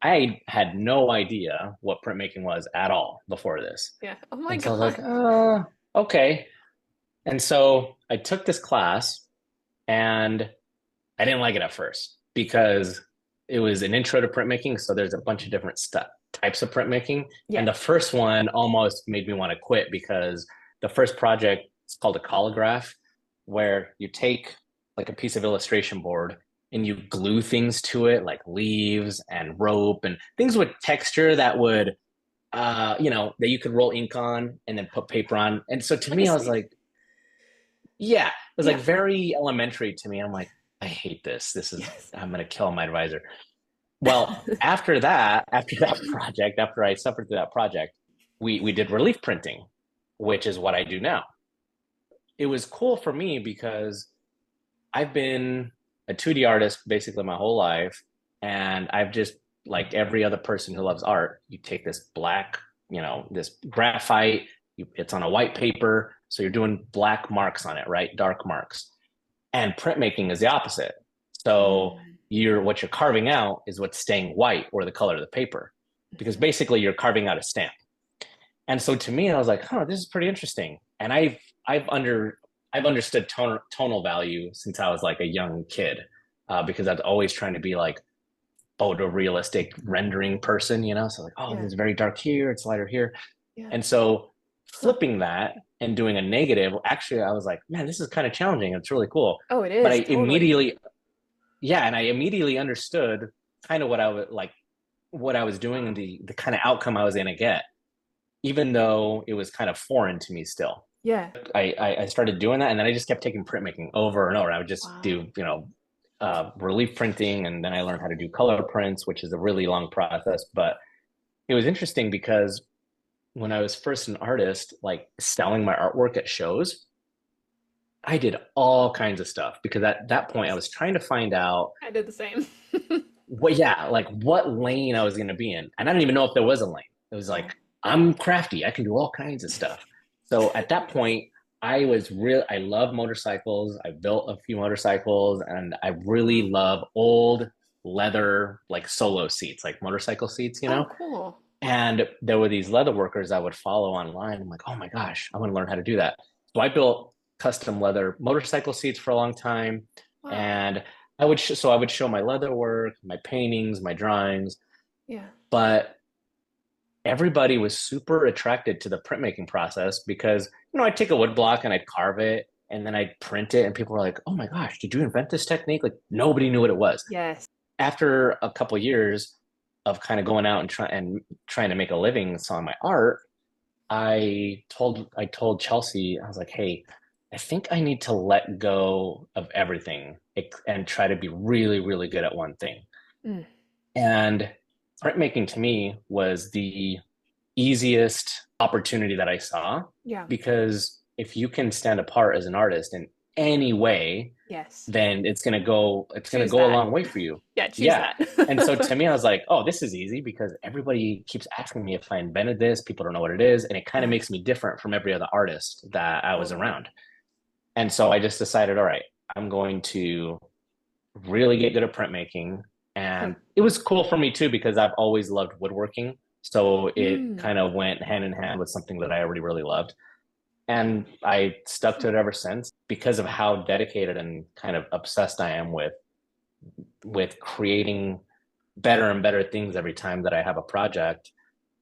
I had no idea what printmaking was at all before this. Yeah. Oh my And so I was like, God. okay. And so I took this class, and I didn't like it at first because it was an intro to printmaking. So there's a bunch of different types of printmaking. And Yeah. the first one almost made me want to quit because the first project is called a collograph, where you take like a piece of illustration board and you glue things to it, like leaves and rope and things with texture that would, that you could roll ink on and then put paper on. And so to me, I was Legacy. like, yeah, it was like Yeah. very elementary to me. I'm like, I hate this. Yes. I'm going to kill my advisor. Well, after that project, after I suffered through that project, we did relief printing, which is what I do now. It was cool for me because I've been a 2D artist basically my whole life, and I've just like every other person who loves art, you take this black, this graphite. It's on a white paper, so you're doing black marks on it, right? Dark marks. And printmaking is the opposite. So Mm. what you're carving out is what's staying white, or the color of the paper, because basically you're carving out a stamp. And so to me, I was like, huh, this is pretty interesting. And I've under I've understood tonal value since I was like a young kid, because I was always trying to be like photorealistic rendering person, So like, oh, Yeah. it's very dark here, it's lighter here. Yeah. And so Huh. flipping that and doing a negative, actually, I was like, man, this is kind of challenging. It's really cool. Oh, it But I is totally. immediately, yeah, and I immediately understood kind of what I would like, what I was doing, and the kind of outcome I was going to get, even though it was kind of foreign to me still. Yeah. I started doing that, and then I just kept taking printmaking over and over. I would just Wow. do, relief printing, and then I learned how to do color prints, which is a really long process. But it was interesting because when I was first an artist, like selling my artwork at shows, I did all kinds of stuff because at that point I was trying to find out I did the same. yeah, like what lane I was going to be in. And I didn't even know if there was a lane. It was Yeah. like, I'm crafty. I can do all kinds of stuff. So at that point, I love motorcycles. I built a few motorcycles, and I Wow. really love old leather, like solo seats, like motorcycle seats. Oh, cool. And there were these leather workers I would follow online. I'm like, oh my gosh, I want to learn how to do that. So I built custom leather motorcycle seats for a long time. Wow. And I would show my leather work, my paintings, my drawings, Yeah. but everybody was super attracted to the printmaking process because, I'd take a wood block and I'd carve it and then I'd print it, and people were like, oh my gosh, did you invent this technique? Like nobody knew what it was. Yes. After a couple of years of kind of going out and trying to make a living selling my art, I told Chelsea, I was like, hey, I think I need to let go of everything and try to be really, really good at one thing. Mm. And printmaking to me was the easiest opportunity that I saw, Yeah. because if you can stand apart as an artist in any way, Yes. then it's gonna Choose go a that. long way for you. Yeah, choose Yeah. And so that. to me, I was like, oh, this is easy because everybody keeps asking me if I invented this. People don't know what it is. And it kind of Yeah, makes me different from every other artist that I was totally. around. And so I just decided, all right, I'm going to really get good at printmaking. Huh. And it was cool for me too, because I've always loved woodworking. So it Mm. kind of went hand in hand with something that I already really loved. And I stuck to it ever since because of how dedicated and kind of obsessed I am with creating better and better things every time that I have a project.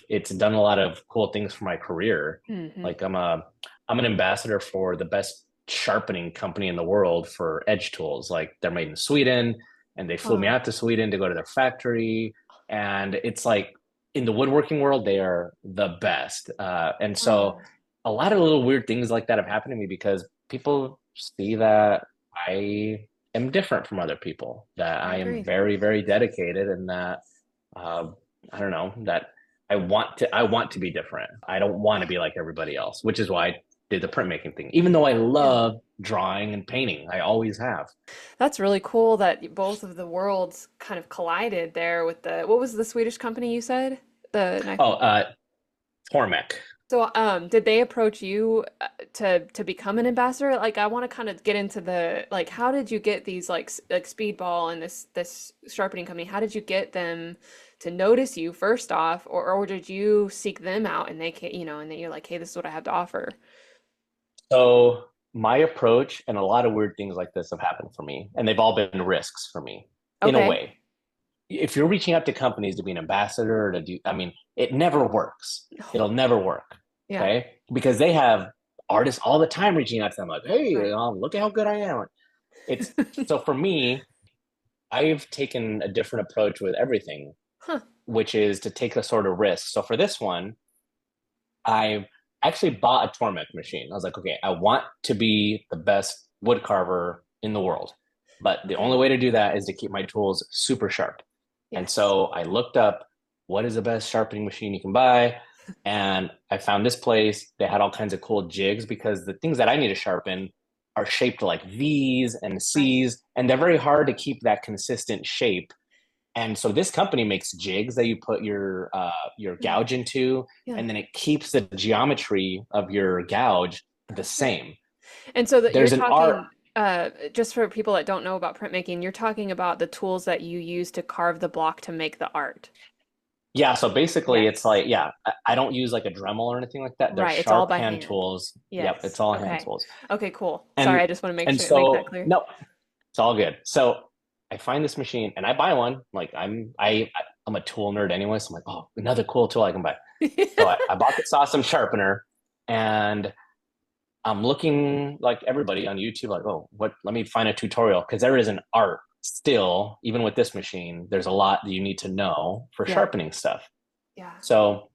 It's done a lot of cool things for my career. Hmm. Like I'm an ambassador for the best sharpening company in the world for edge tools. Like they're made in Sweden, and they flew me Wow. out to Sweden to go to their factory. And it's like in the woodworking world, they are the best. And so Wow. a lot of little weird things like that have happened to me because people see that I am different from other people, that I I am agree. very, very dedicated, and that uh, I don't know, that I want to be different. I don't want to be like everybody else, which is why I did the printmaking thing. Even though I Yeah. love drawing and painting, I always have. That's really cool that both of the worlds kind of collided there with what was the Swedish company you said? The knife. Oh, Tormek. So, did they approach you to become an ambassador? Like, I want to kind of get into like, how did you get these like Speedball and this sharpening company? How did you get them to notice you first off, or did you seek them out and and then you're like, hey, this is what I have to offer? So my approach and a lot of weird things like this have happened for me, and they've all been risks for me in a Okay. way. If you're reaching out to companies to be an ambassador or to do, I mean, it never works. It'll never work. Yeah. Okay. Because they have artists all the time reaching out to them like, hey, Right. look at how good I am. It's so for me, I've taken a different approach with everything, Huh. which is to take a sort of risk. So for this one, I actually bought a Tormek machine. I was like, okay, I want to be the best wood carver in the world. But the Okay. only way to do that is to keep my tools super sharp. And Yes. so I looked up what is the best sharpening machine you can buy. And I found this place. They had all kinds of cool jigs because the things that I need to sharpen are shaped like V's and Right. C's, and they're very hard to keep that consistent shape And so this company makes jigs that you put your Mm. gouge into, Yeah. and then it keeps the geometry of your gouge the Perfect. same. And so that you're There's an art. talking, just for people that don't know about printmaking, you're talking about the tools that you use to carve the block to make the art. Yeah, so basically it's Yes. like, yeah, I don't use like a Dremel or anything like that. They're Right. It's all sharp by hand hand. tools. Yep, it's Yes. all hand Okay. tools. Okay, cool. Sorry, And I just want to and make that so clear. no, it's all good. So I find this machine and I buy one. Like I'm a tool nerd anyway, so I'm like, oh, another cool tool I can buy. So I bought this awesome sharpener, and I'm looking like everybody on YouTube, like, oh, what? Let me find a tutorial because there is an art still, even with this machine. There's a lot that you need to know for Yeah. sharpening stuff. Yeah. So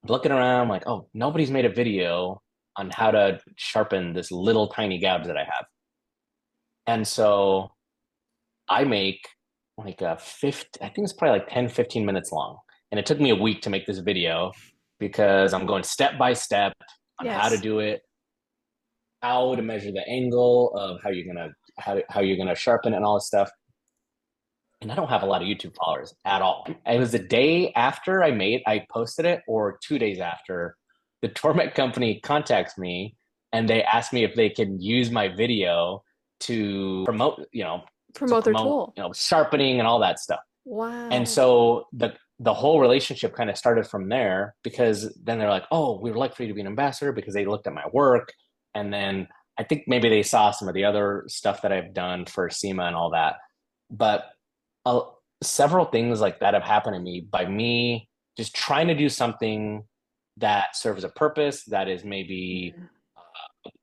I'm looking around, like, oh, nobody's made a video on how to sharpen this little tiny gouge that I have. And so I make like a 50, I think it's probably like 10, 15 minutes long. And it took me a week to make this video because I'm going step by step on how to Yes. do it, how to measure the angle of how you're gonna sharpen it and all this stuff. And I don't have a lot of YouTube followers at all. It was the day after I posted it, or 2 days after, the Torment company contacts me and they asked me if they can use my video to promote, Promote their tool. sharpening and all that stuff. And Wow. so the whole relationship kind of started from there because then they're like, oh, we would like for you to be an ambassador because they looked at my work. And then I think maybe they saw some of the other stuff that I've done for SEMA and all that. But uh, several things like that have happened to me by me just trying to do something that serves a purpose that is maybe, Mhm.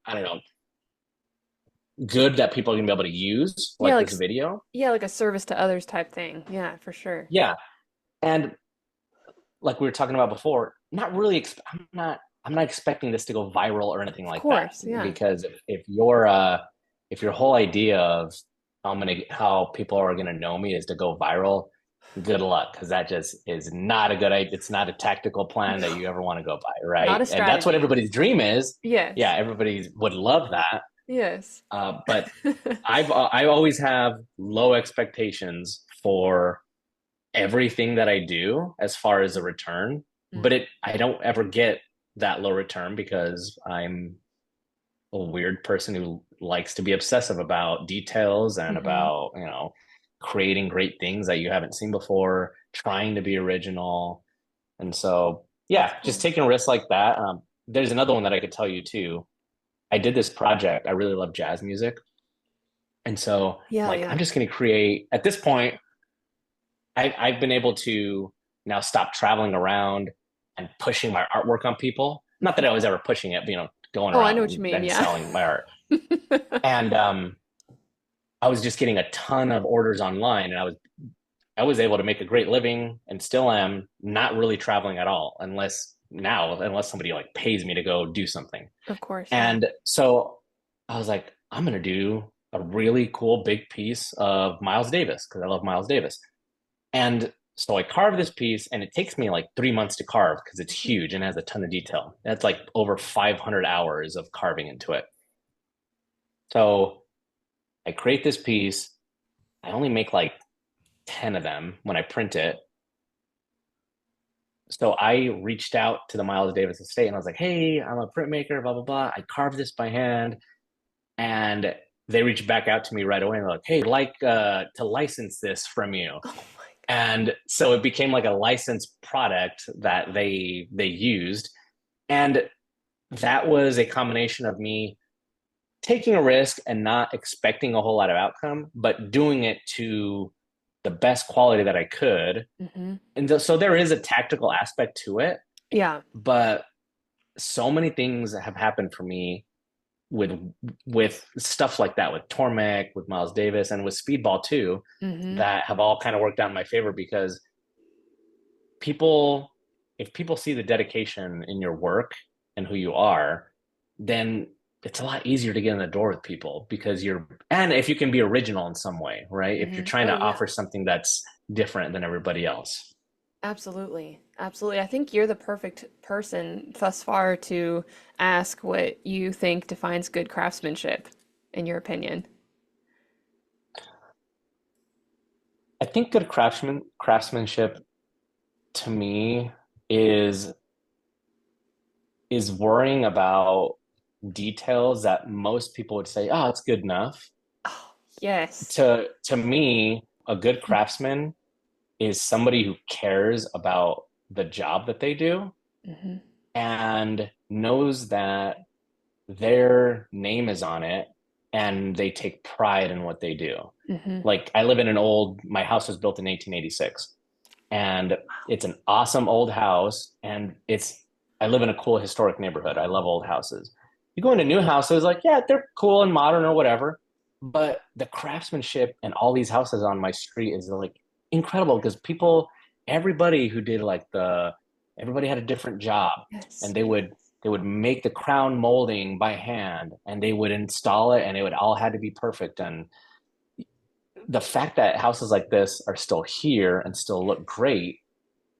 I don't know, good that people are gonna be able to use, Yeah, like like this video. yeah, like a service to others type thing. Yeah, for sure. Yeah. And like we were talking about before, not really. I'm not expecting this to go viral or anything Of like that course. Yeah. because if your whole idea of how people are gonna know me is to go viral, good luck because that just is not a good idea. It's not a tactical plan that you No, ever want to go by, not right? a And that's what strategy. everybody's dream is. Yeah, Yes. everybody would love that. Yes. But I always have low expectations for everything that I do as far as a return, but Mm. I don't ever get that low return because I'm a weird person who likes to be obsessive about details and Hmm. about, creating great things that you haven't seen before, trying to be original. And so, That's yeah, just cool. taking risks like that. There's another one that I could tell you too. I did this project. I really love jazz music. And so I'm Yeah, like, I'm yeah. just going to create, at this point, I've been able to now stop traveling around and pushing my artwork on people. Not that I was ever pushing it, but going Oh, I know what you around mean. and Yeah. selling my art. And I was just getting a ton of orders online, and I was able to make a great living, and still am not really traveling at all, unless somebody like pays me to go do something. Of course, yeah. And so I was like, I'm gonna do a really cool big piece of Miles Davis because I love Miles Davis. And so I carve this piece, and it takes me like 3 months to carve because it's Mhm. huge and has a ton of detail. That's like over 500 hours of carving into it. So I create this piece. I only make like 10 of them when I print it. So I reached out to the Miles Davis estate and I was like, hey, I'm a printmaker, blah, blah, blah. I carved this by hand. And they reached back out to me right away and they're like, hey, I'd like to license this from you. Oh my And so it became like a licensed product that they used. And that was a combination of me taking a risk and not expecting a whole lot of outcome, but doing it to the best quality that I could. God. Hmm. And so there is a tactical aspect to it, Yeah. but so many things have happened for me with stuff like that, with Tormek, with Miles Davis, and with Speedball too, Hmm. that have all kind of worked out in my favor because people, if people see the dedication in your work and who you are, then it's a lot easier to get in the door with people because and if you can be original in some way, right? If you're Hmm. trying Oh to yeah. offer something that's different than everybody else. Absolutely. Absolutely. I think you're the perfect person thus far to ask what you think defines good craftsmanship, in your opinion. I think good craftsmanship to me is is worrying about details that most people would say, oh, it's good enough. Oh, yes. To me, a good craftsman is somebody who cares about the job that they do Mm-hmm. and knows that their name is on it and they take pride in what they do. Mm-hmm. Like I live in my house was built in 1886 and it's an awesome old house and I live in a cool historic neighborhood. I love old houses. You go into new houses, like, yeah, they're cool and modern or whatever, but the craftsmanship and all these houses on my street is like incredible because everybody who did everybody had a different job Yes. and they would make the crown molding by hand and they would install it and it would all had to be perfect. And the fact that houses like this are still here and still look great,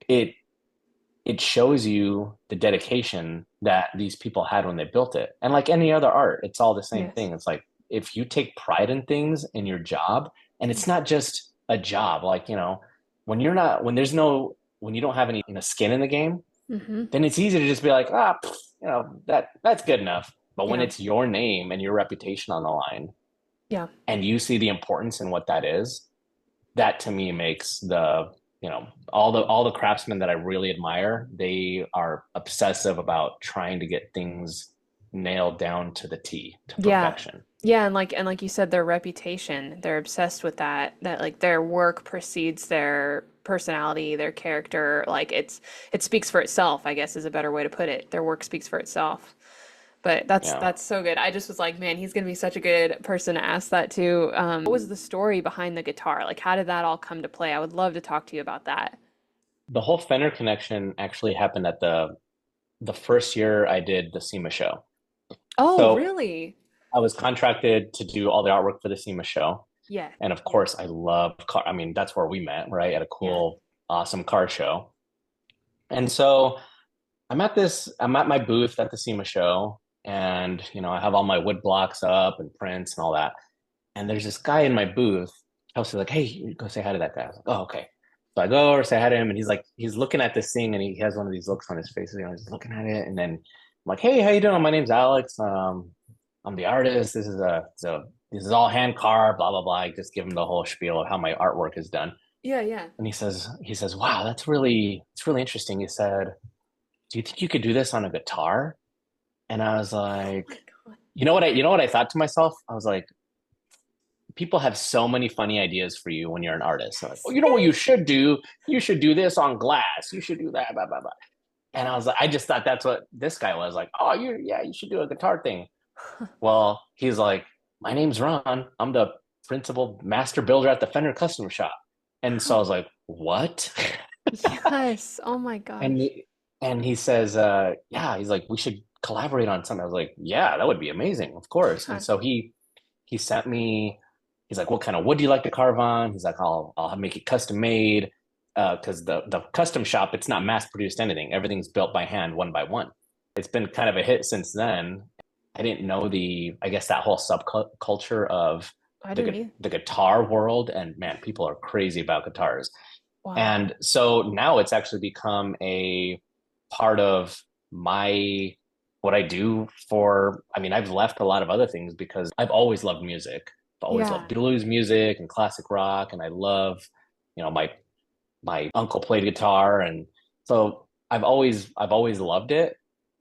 it it shows you the dedication that these people had when they built it. And like any other art, it's all the same Yes. thing. It's like if you take pride in things in your job, and it's not just a job, like, when you're not, when there's no, when you don't have any skin in the game, Mm-hmm. then it's easy to just be like, that's good enough. But when Yeah. it's your name and your reputation on the line, Yeah. and you see the importance in what that is, that to me makes all the craftsmen that I really admire, they are obsessive about trying to get things nailed down to the T, to Yeah. perfection. Yeah, and like you said, their reputation, they're obsessed with that like their work precedes their personality, their character. Like it speaks for itself, I guess is a better way to put it. Their work speaks for itself. But that's Yeah. that's so good. I just was like, man, he's gonna be such a good person to ask that to. What was the story behind the guitar? Like, how did that all come to play? I would love to talk to you about that. The whole Fender connection actually happened at the first year I did the SEMA show. Oh, So really? I was contracted to do all the artwork for the SEMA show. Yeah. And of course I love car. I mean, that's where we met, right? At a Yeah. cool, awesome car show. And so I'm at my booth at the SEMA show, and I have all my wood blocks up and prints and all that. And there's this guy in my booth. Kelsey's like, "Hey, you go say hi to that guy." I was like, "Oh, okay." So I go or say hi to him, and he's looking at this thing, and he has one of these looks on his face. He's looking at it, and then I'm like, "Hey, how you doing? My name's Alex. I'm the artist. This is all hand carved, blah blah blah." I just give him the whole spiel of how my artwork is done, Yeah, yeah. and he says, "Wow, it's really interesting." He said, "Do you think you could do this on a guitar?" And I was Oh like, my God. you know what I thought to myself? I was like, people have so many funny ideas for you when you're an artist. So like, well, Yes, you know what you yes. should do? You should do this on glass. You should do that, blah, blah, blah. And I was like, I just thought that's what this guy was like. Oh, you should do a guitar thing. Well, he's like, my name's Ron. I'm the principal master builder at the Fender Custom Shop. And so I was like, what? Yes. Oh my and gosh. he, and he says, yeah, he's like, we should collaborate on something. I was like, yeah, that would be amazing, of course. And Yeah. so he sent me. He's like, what kind of wood do you like to carve on? He's like, I'll make it custom made. Because the custom shop, it's not mass produced anything. Everything's built by hand, one by one. It's been kind of a hit since then. I didn't know I guess that whole subculture of I didn't either. the guitar world, and man, people are crazy about guitars. Wow. And so now it's actually become a part of my what I do for, I mean, I've left a lot of other things because I've always loved music. I've always Yeah. loved blues music and classic rock, and I love, my uncle played guitar, and so I've always loved it.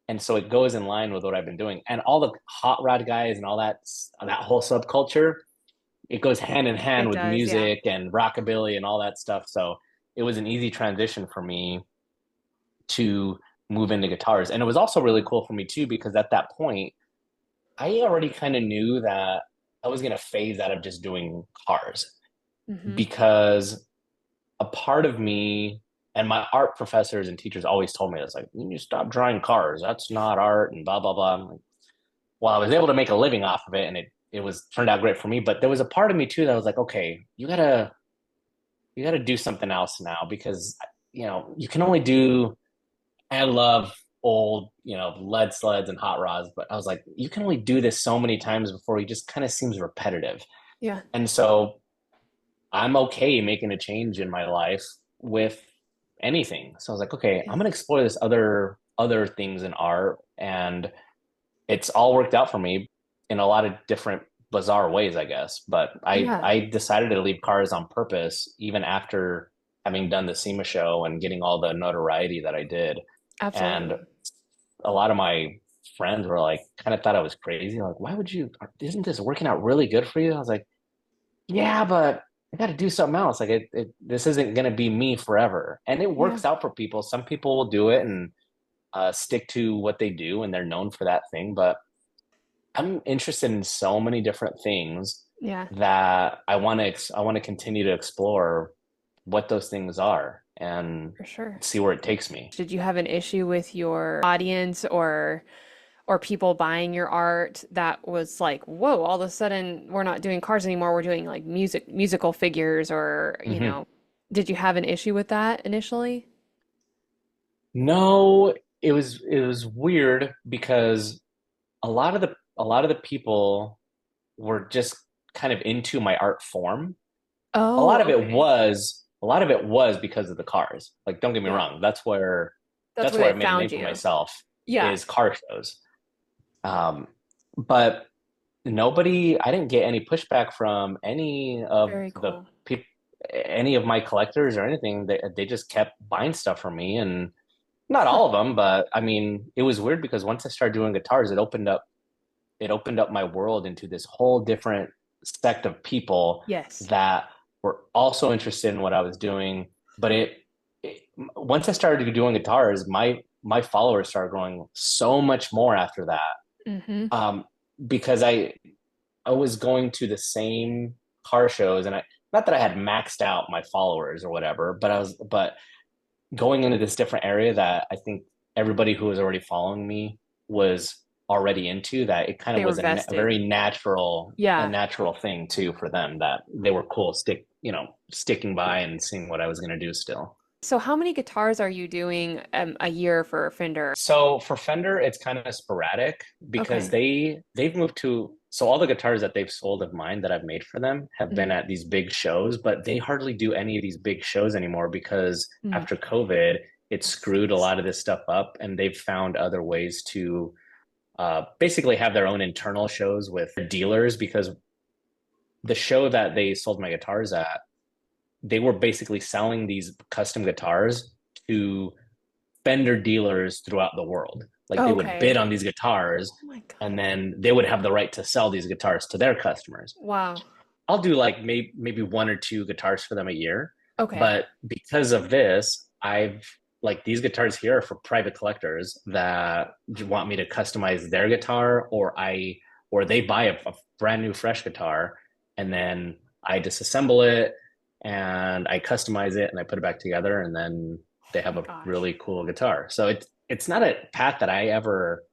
And so it goes in line with what I've been doing. And all the hot rod guys and all that whole subculture, it goes hand in hand It with does, yeah. music and rockabilly and all that stuff. So it was an easy transition for me to move into guitars. And it was also really cool for me too, because at that point, I already kind of knew that I was going to phase out of just doing cars Mm-hmm. because a part of me and my art professors and teachers always told me this, like, you need to stop drawing cars. That's not art and blah, blah, blah. I'm like, well, I was able to make a living off of it and it was turned out great for me. But there was a part of me too that was like, okay, you gotta do something else now because you can only do. I love old lead sleds and hot rods, but I was like, you can only do this so many times before it just kind of seems repetitive. Yeah. And so I'm okay making a change in my life with anything. So I was like, okay, Yeah. I'm gonna explore this other things in art, and it's all worked out for me in a lot of different bizarre ways, I guess. But Yeah, I decided to leave cars on purpose, even after having done the SEMA show and getting all the notoriety that I did. And absolutely. a lot of my friends were like, kind of thought I was crazy. Like, why would you? Isn't this working out really good for you? I was like, yeah, but I got to do something else. Like, this isn't going to be me forever. And it Yeah, works out for people. Some people will do it and stick to what they do, and they're known for that thing. But I'm interested in so many different things yeah, that I want to continue to explore what those things are and for sure. see where it takes me. Did you have an issue with your audience or people buying your art that was like, whoa, all of a sudden we're not doing cars anymore, we're doing like musical figures or, Hmm. did you have an issue with that initially? No, it was weird because a lot of the people were just kind of into my art form. A Oh, lot of it okay. was a lot of it was because of the cars. Like, don't get me Yeah. wrong, That's that's where where they I made a found name for you. myself Yeah. is car shows. Um, but nobody, I didn't get any pushback from Very cool. any of my collectors or anything. They just kept buying stuff from me, and not Huh. all of them, but I mean, it was weird because once I started doing guitars, it opened up my world into this whole different sect of people Yes. that were also interested in what I was doing. But it once I started doing guitars, my followers started growing so much more after that. Mm-hmm. Um, because I was going to the same car shows, and I not that I had maxed out my followers or whatever, but going into this different area that I think everybody who was already following me was already into, that it kind of They were was a vested. very Yeah. natural thing too for them, that they were cool sticking by and seeing what I was going to do still. So how many guitars are you doing a year for Fender? So for Fender, it's kind of sporadic because Okay. they've moved to, so all the guitars that they've sold of mine that I've made for them have been Mm, at these big shows, but they hardly do any of these big shows anymore because mm. after COVID, it That screwed a sucks. lot of this stuff up, and they've found other ways to basically have their own internal shows with dealers, because the show that they sold my guitars at, they were basically selling these custom guitars to Fender dealers throughout the world. Like, they would bid Okay. on these guitars, Oh my God. and then they would have the right to sell these guitars to their customers. Wow. I'll do like maybe one or two guitars for them a year, Okay. but because of this, I've like these guitars here are for private collectors that want me to customize their guitar, or they buy a brand new fresh guitar, and then I disassemble it and I customize it and I put it back together, and then they Oh have my a gosh. really cool guitar. So it's not a path that I ever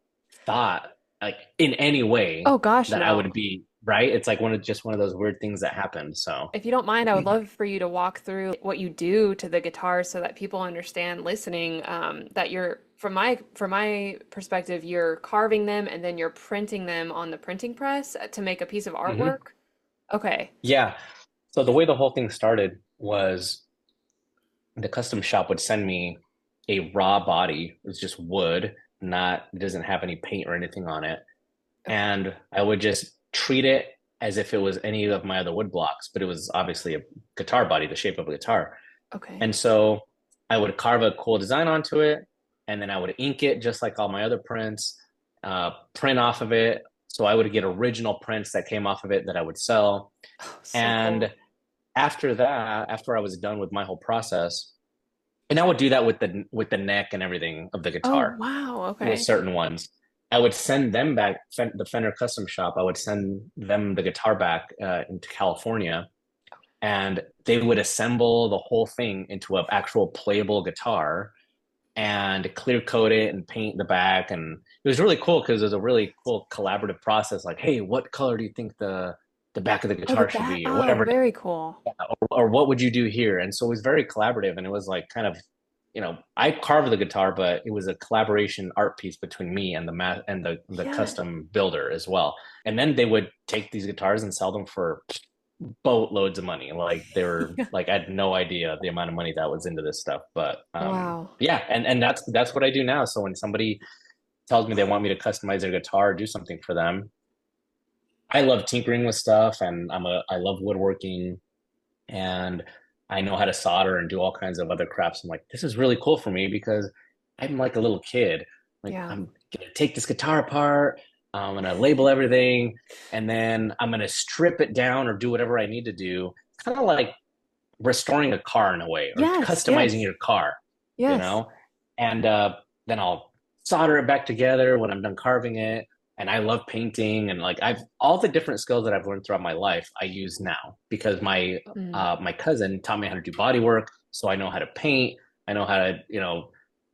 thought, like, in any way Oh gosh, that I no. would be right. It's like one of those weird things that happened. So If you don't mind, I would love for you to walk through what you do to the guitars so that people understand listening, that you're from my perspective, you're carving them and then you're printing them on the printing press to make a piece of mhm. artwork. Okay. Yeah. So the way the whole thing started was the custom shop would send me a raw body. It's just wood, not it doesn't have any paint or anything on it. Okay. And I would just treat it as if it was any of my other wood blocks, but it was obviously a guitar body, the shape of a guitar. Okay. And so I would carve a cool design onto it, and then I would ink it just like all my other prints, print off of it. So I would get original prints that came off of it that I would sell. Oh, so And cool. after that, after I was done with my whole process, and I would do that with the neck and everything of the Oh, guitar wow. with Okay. certain ones. I would send them back, the Fender Custom Shop. I would send them the guitar back into California, and they would assemble the whole thing into an actual playable guitar and clear coat it and paint the back. And it was really cool because it was a really cool collaborative process. Like, hey, what color do you think the back of the Oh, the guitar should bat. be, or Oh, whatever, very cool. or what would you do here? And so it was very collaborative, and it was like kind of, I carved the guitar, but it was a collaboration art piece between me and the Yeah. custom builder as well. And then they would take these guitars and sell them for boatloads of money. Like they were like I had no idea the amount of money that was into this stuff. But Wow. yeah, and that's what I do now. So when somebody tells me they want me to customize their guitar, or do something for them, I love tinkering with stuff, and I love woodworking, and I know how to solder and do all kinds of other crafts. I'm like, this is really cool for me because I'm like a little kid. Like, Yeah. I'm gonna take this guitar apart, I'm gonna label everything, and then I'm gonna strip it down or do whatever I need to do. It's kind of like restoring a car in a way, or Yes, customizing yes, your car, you yes. know? And then I'll solder it back together when I'm done carving it. And I love painting, and like I've all the different skills that I've learned throughout my life, I use now because Mm, my cousin taught me how to do body work, so I know how to paint, I know how to,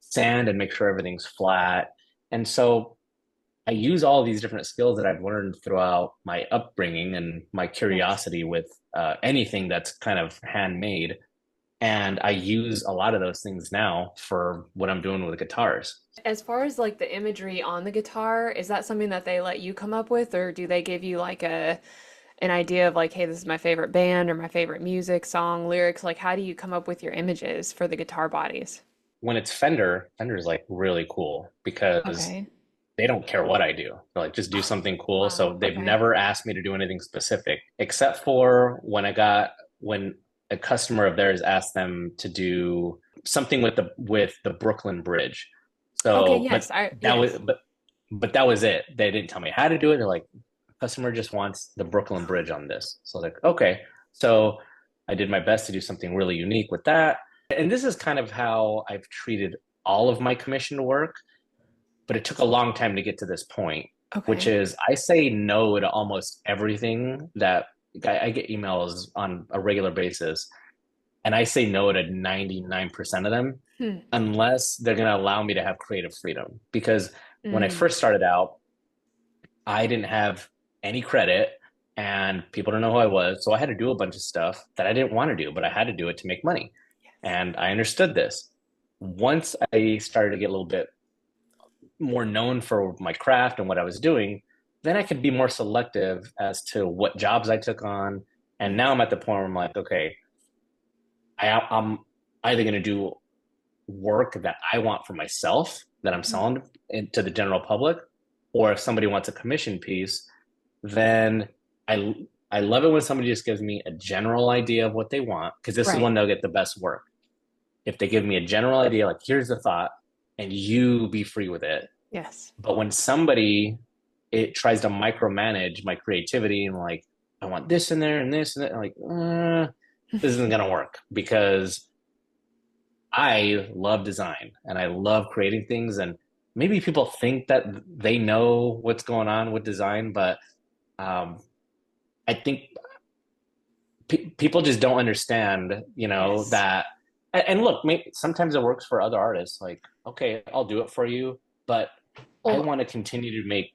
sand and make sure everything's flat. And so I use all these different skills that I've learned throughout my upbringing and my yes. curiosity with anything that's kind of handmade. And I use a lot of those things now for what I'm doing with guitars. As far as like the imagery on the guitar, is that something that they let you come up with, or do they give you like a an idea of like, hey, this is my favorite band or my favorite music, song, lyrics? Like, how do you come up with your images for the guitar bodies? When it's Fender, Fender's like really cool because Okay. they don't care what I do. They're like, just do something cool. Wow. So they've Okay. never asked me to do anything specific, except for when a customer of theirs asked them to do something with the Brooklyn Bridge. Okay. So, Yes. I that was yes. but that was it. They didn't tell me how to do it. They're like, customer just wants the Brooklyn Bridge on this. So I was like, okay. So I did my best to do something really unique with that. And this is kind of how I've treated all of my commissioned work, but it took a long time to get to this point, which Okay. is I say no to almost everything that I get emails on a regular basis, and I say no to 99% of them Hmm. unless they're going to allow me to have creative freedom. Because when I Mm. first started out, I didn't have any credit and people don't know who I was. So I had to do a bunch of stuff that I didn't want to do, but I had to do it to make money. Yes. And I understood this. Once I started to get a little bit more known for my craft and what I was doing, then I could be more selective as to what jobs I took on. And now Yes. I'm at the point where I'm like, okay, I'm either going to do work that I want for myself that I'm Mhm. selling to the general public, or if somebody wants a commission piece, then I I love it when somebody just gives me a general idea of what they want, because this is Right. when they'll get the best work. If they give me a general idea, like here's the thought, and you be free with it. Yes. But when somebody it tries to micromanage my creativity and like I want this in there and this and that, I'm like this isn't gonna work because I love design and I love creating things. And maybe people think that they know what's going on with design, but um, I think people just don't understand, Yes. that. And look, maybe sometimes it works for other artists. Like, okay, I'll do it for you, but I Well, want to continue to make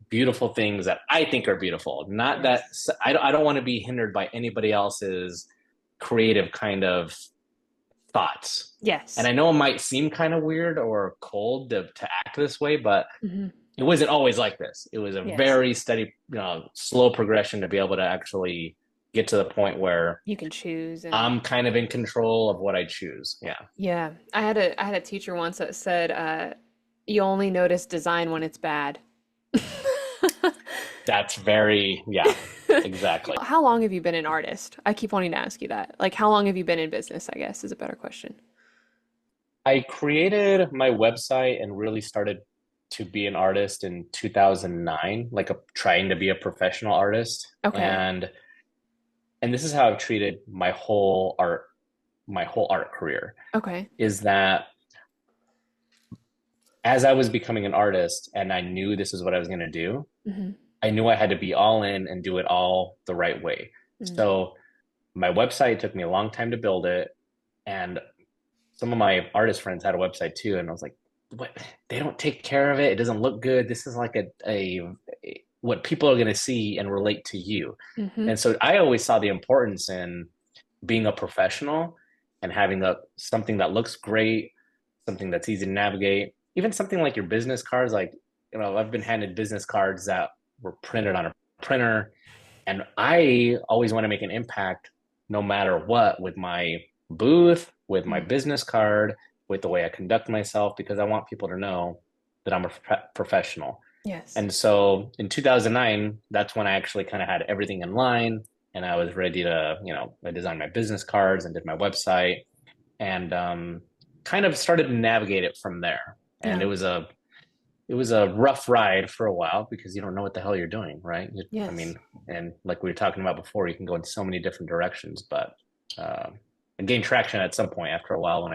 beautiful things that I think are beautiful. Not that yes. I don't want to be hindered by anybody else's creative kind of thoughts. And Yes. I know it might seem kind of weird or cold to act this way, but Hmm. it wasn't always like this. It was a Yes. very steady, slow progression to be able to actually get to the point where You can choose and I'm kind of in control of what I choose. Yeah. yeah. I had a teacher once that said, you only notice design when it's bad. That's very, yeah, exactly. How long have you been an artist? I keep wanting to ask you that. Like, how long have you been in business, I guess, is a better question. I created my website and really started to be an artist in 2009, like trying to be a professional artist. Okay. And this is how I've treated my whole art career Okay. is that as I was becoming an artist and I knew this is what I was going to do, Hmm. I knew I had to be all in and do it all the right way. Mm. So my website took me a long time to build it. And some of my artist friends had a website too. And I was like, what? They don't take care of it. It doesn't look good. This is like what people are going to see and relate to you. Hmm. And so I always saw the importance in being a professional and having something that looks great, something that's easy to navigate, even something like your business cards. Like, I've been handed business cards that were printed on a printer And I always want to make an impact no matter what with my booth, with my Mm. business card, with the way I conduct myself, because I want people to know that I'm a professional. Yes. And so in 2009, that's when I actually kind of had everything in line and I was ready to, I designed my business cards and did my website and kind of started to navigate it from there. And Yeah. it was a rough ride for a while because you don't know what the hell you're doing, right? I Yes. mean, and like we were talking about before, you can go in so many different directions, but I gained traction at some point after a while when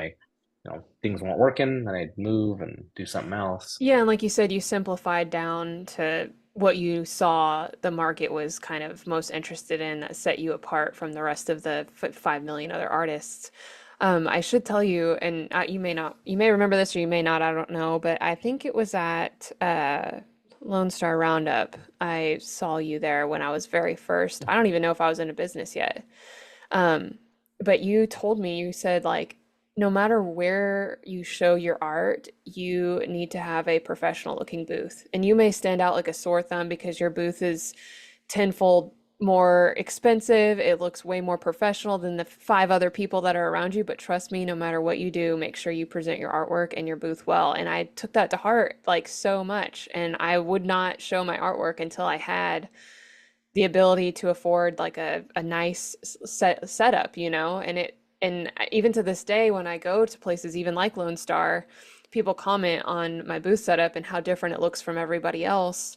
things weren't working, then I'd move and do something else. Yeah, and like you said, you simplified down to what you saw the market was kind of most interested in that set you apart from the rest of the 5 million other artists. I should tell you, and you may not, you may remember this or you may not, I don't know, but I think it was at Lone Star Roundup. I saw you there when I was very first. I don't even know if I was in a business yet. Um, but you told me, you said like, no matter where you show your art, you need to have a professional looking booth. And you may stand out like a sore thumb because your booth is tenfold more expensive. It looks way more professional than the 5 other people that are around you. But trust me, no matter what you do, make sure you present your artwork and your booth well. And I took that to heart like so much. And I would not show my artwork until I had the ability to afford like a nice setup, and even to this day when I go to places even like Lone Star, people comment on my booth setup and how different it looks from everybody else.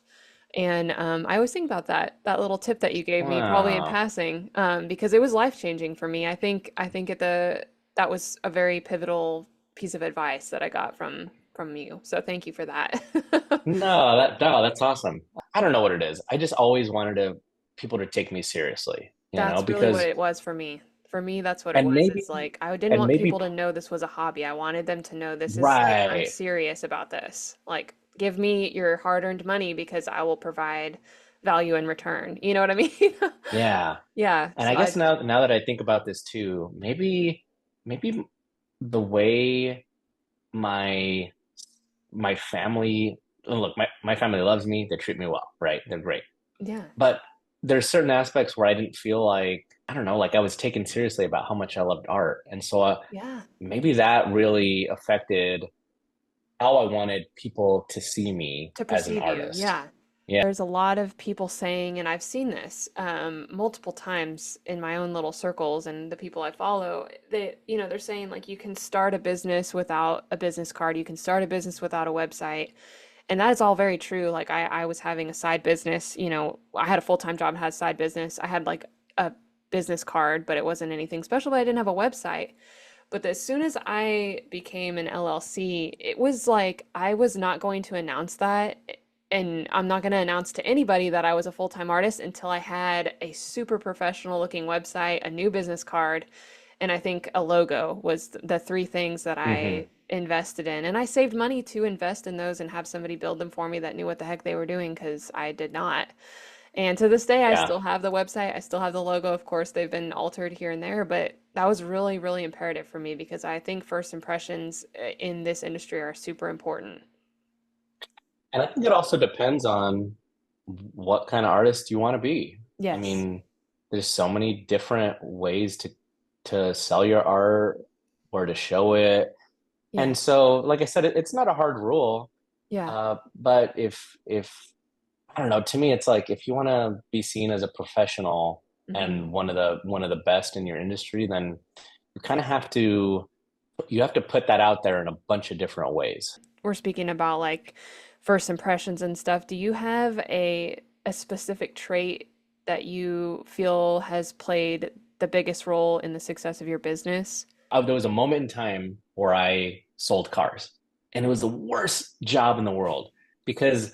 And I always think about that little tip that you gave me, probably in Wow. passing, because it was life changing for me. I think that was a very pivotal piece of advice that I got from you. So thank you for that. No, that's awesome. I don't know what it is. I just always wanted people to take me seriously, That's really what because it was for me. For me, that's what it and was. maybe Is like I didn't and want maybe people to know this was a hobby. I wanted them to know this is like I'm right. serious about this. Like give me your hard-earned money because I will provide value in return. You know what I mean? Yeah. Yeah. And I guess now that I think about this too, maybe the way my my family look, my family loves me, they treat me well, right? They're great. Yeah. But there's certain aspects where I didn't feel like, I don't know, like I was taken seriously about how much I loved art. And so Yeah. maybe that really affected how I wanted people to see me To as an perceive you. artist. Yeah. Yeah. There's a lot of people saying, and I've seen this multiple times in my own little circles and the people I follow, they're saying like you can start a business without a business card, you can start a business without a website. And that is all very true. Like I was having a side business, I had a full-time job and had a side business. I had like a business card, but it wasn't anything special, but I didn't have a website. But as soon as I became an LLC, it was like I was not going to announce that. And I'm not going to announce to anybody that I was a full-time artist until I had a super professional looking website, a new business card, and I think a logo was the 3 things that I Hmm. invested in. And I saved money to invest in those and have somebody build them for me that knew what the heck they were doing because I did not. And to this day, I Yeah. still have the website. I still have the logo. Of course, they've been altered here and there, but that was really, really imperative for me because I think first impressions in this industry are super important. And I think it also depends on what kind of artist you want to be. I Yes. mean, there's so many different ways to sell your art or to show it. And Yes. so, like I said, it's not a hard rule. Yeah. But if I don't know, to me, it's like if you want to be seen as a professional Hmm. and one of the best in your industry, then you kind of have to put that out there in a bunch of different ways. We're speaking about like first impressions and stuff. Do you have a specific trait that you feel has played the biggest role in the success of your business? There was a moment in time where I sold cars, and it was the worst job in the world because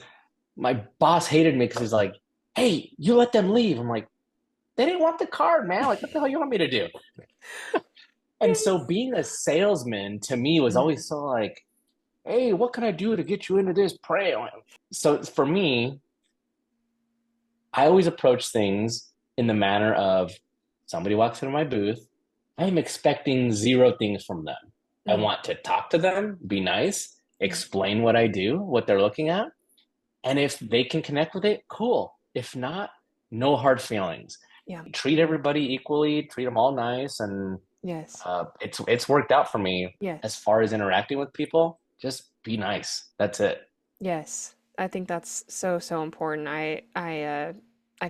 my boss hated me because he's like, "Hey, you let them leave." I'm like, "They didn't want the car, man. Like, what the hell you want me to do?" And so Yes. being a salesman to me was Mhm. always so like, "Hey, what can I do to get you into this prey?" So for me, I always approach things in the manner of somebody walks into my booth, I am expecting zero things from them. I Mm, want to talk to them, be nice, yeah. explain what I do, what they're looking at. And if they can connect with it, cool. If not, no hard feelings. Yeah. Treat everybody equally, treat them all nice, and Yes. it's worked out for me as Yes. far as interacting with people. Just be nice. That's it. Yes. I think that's so, so important. I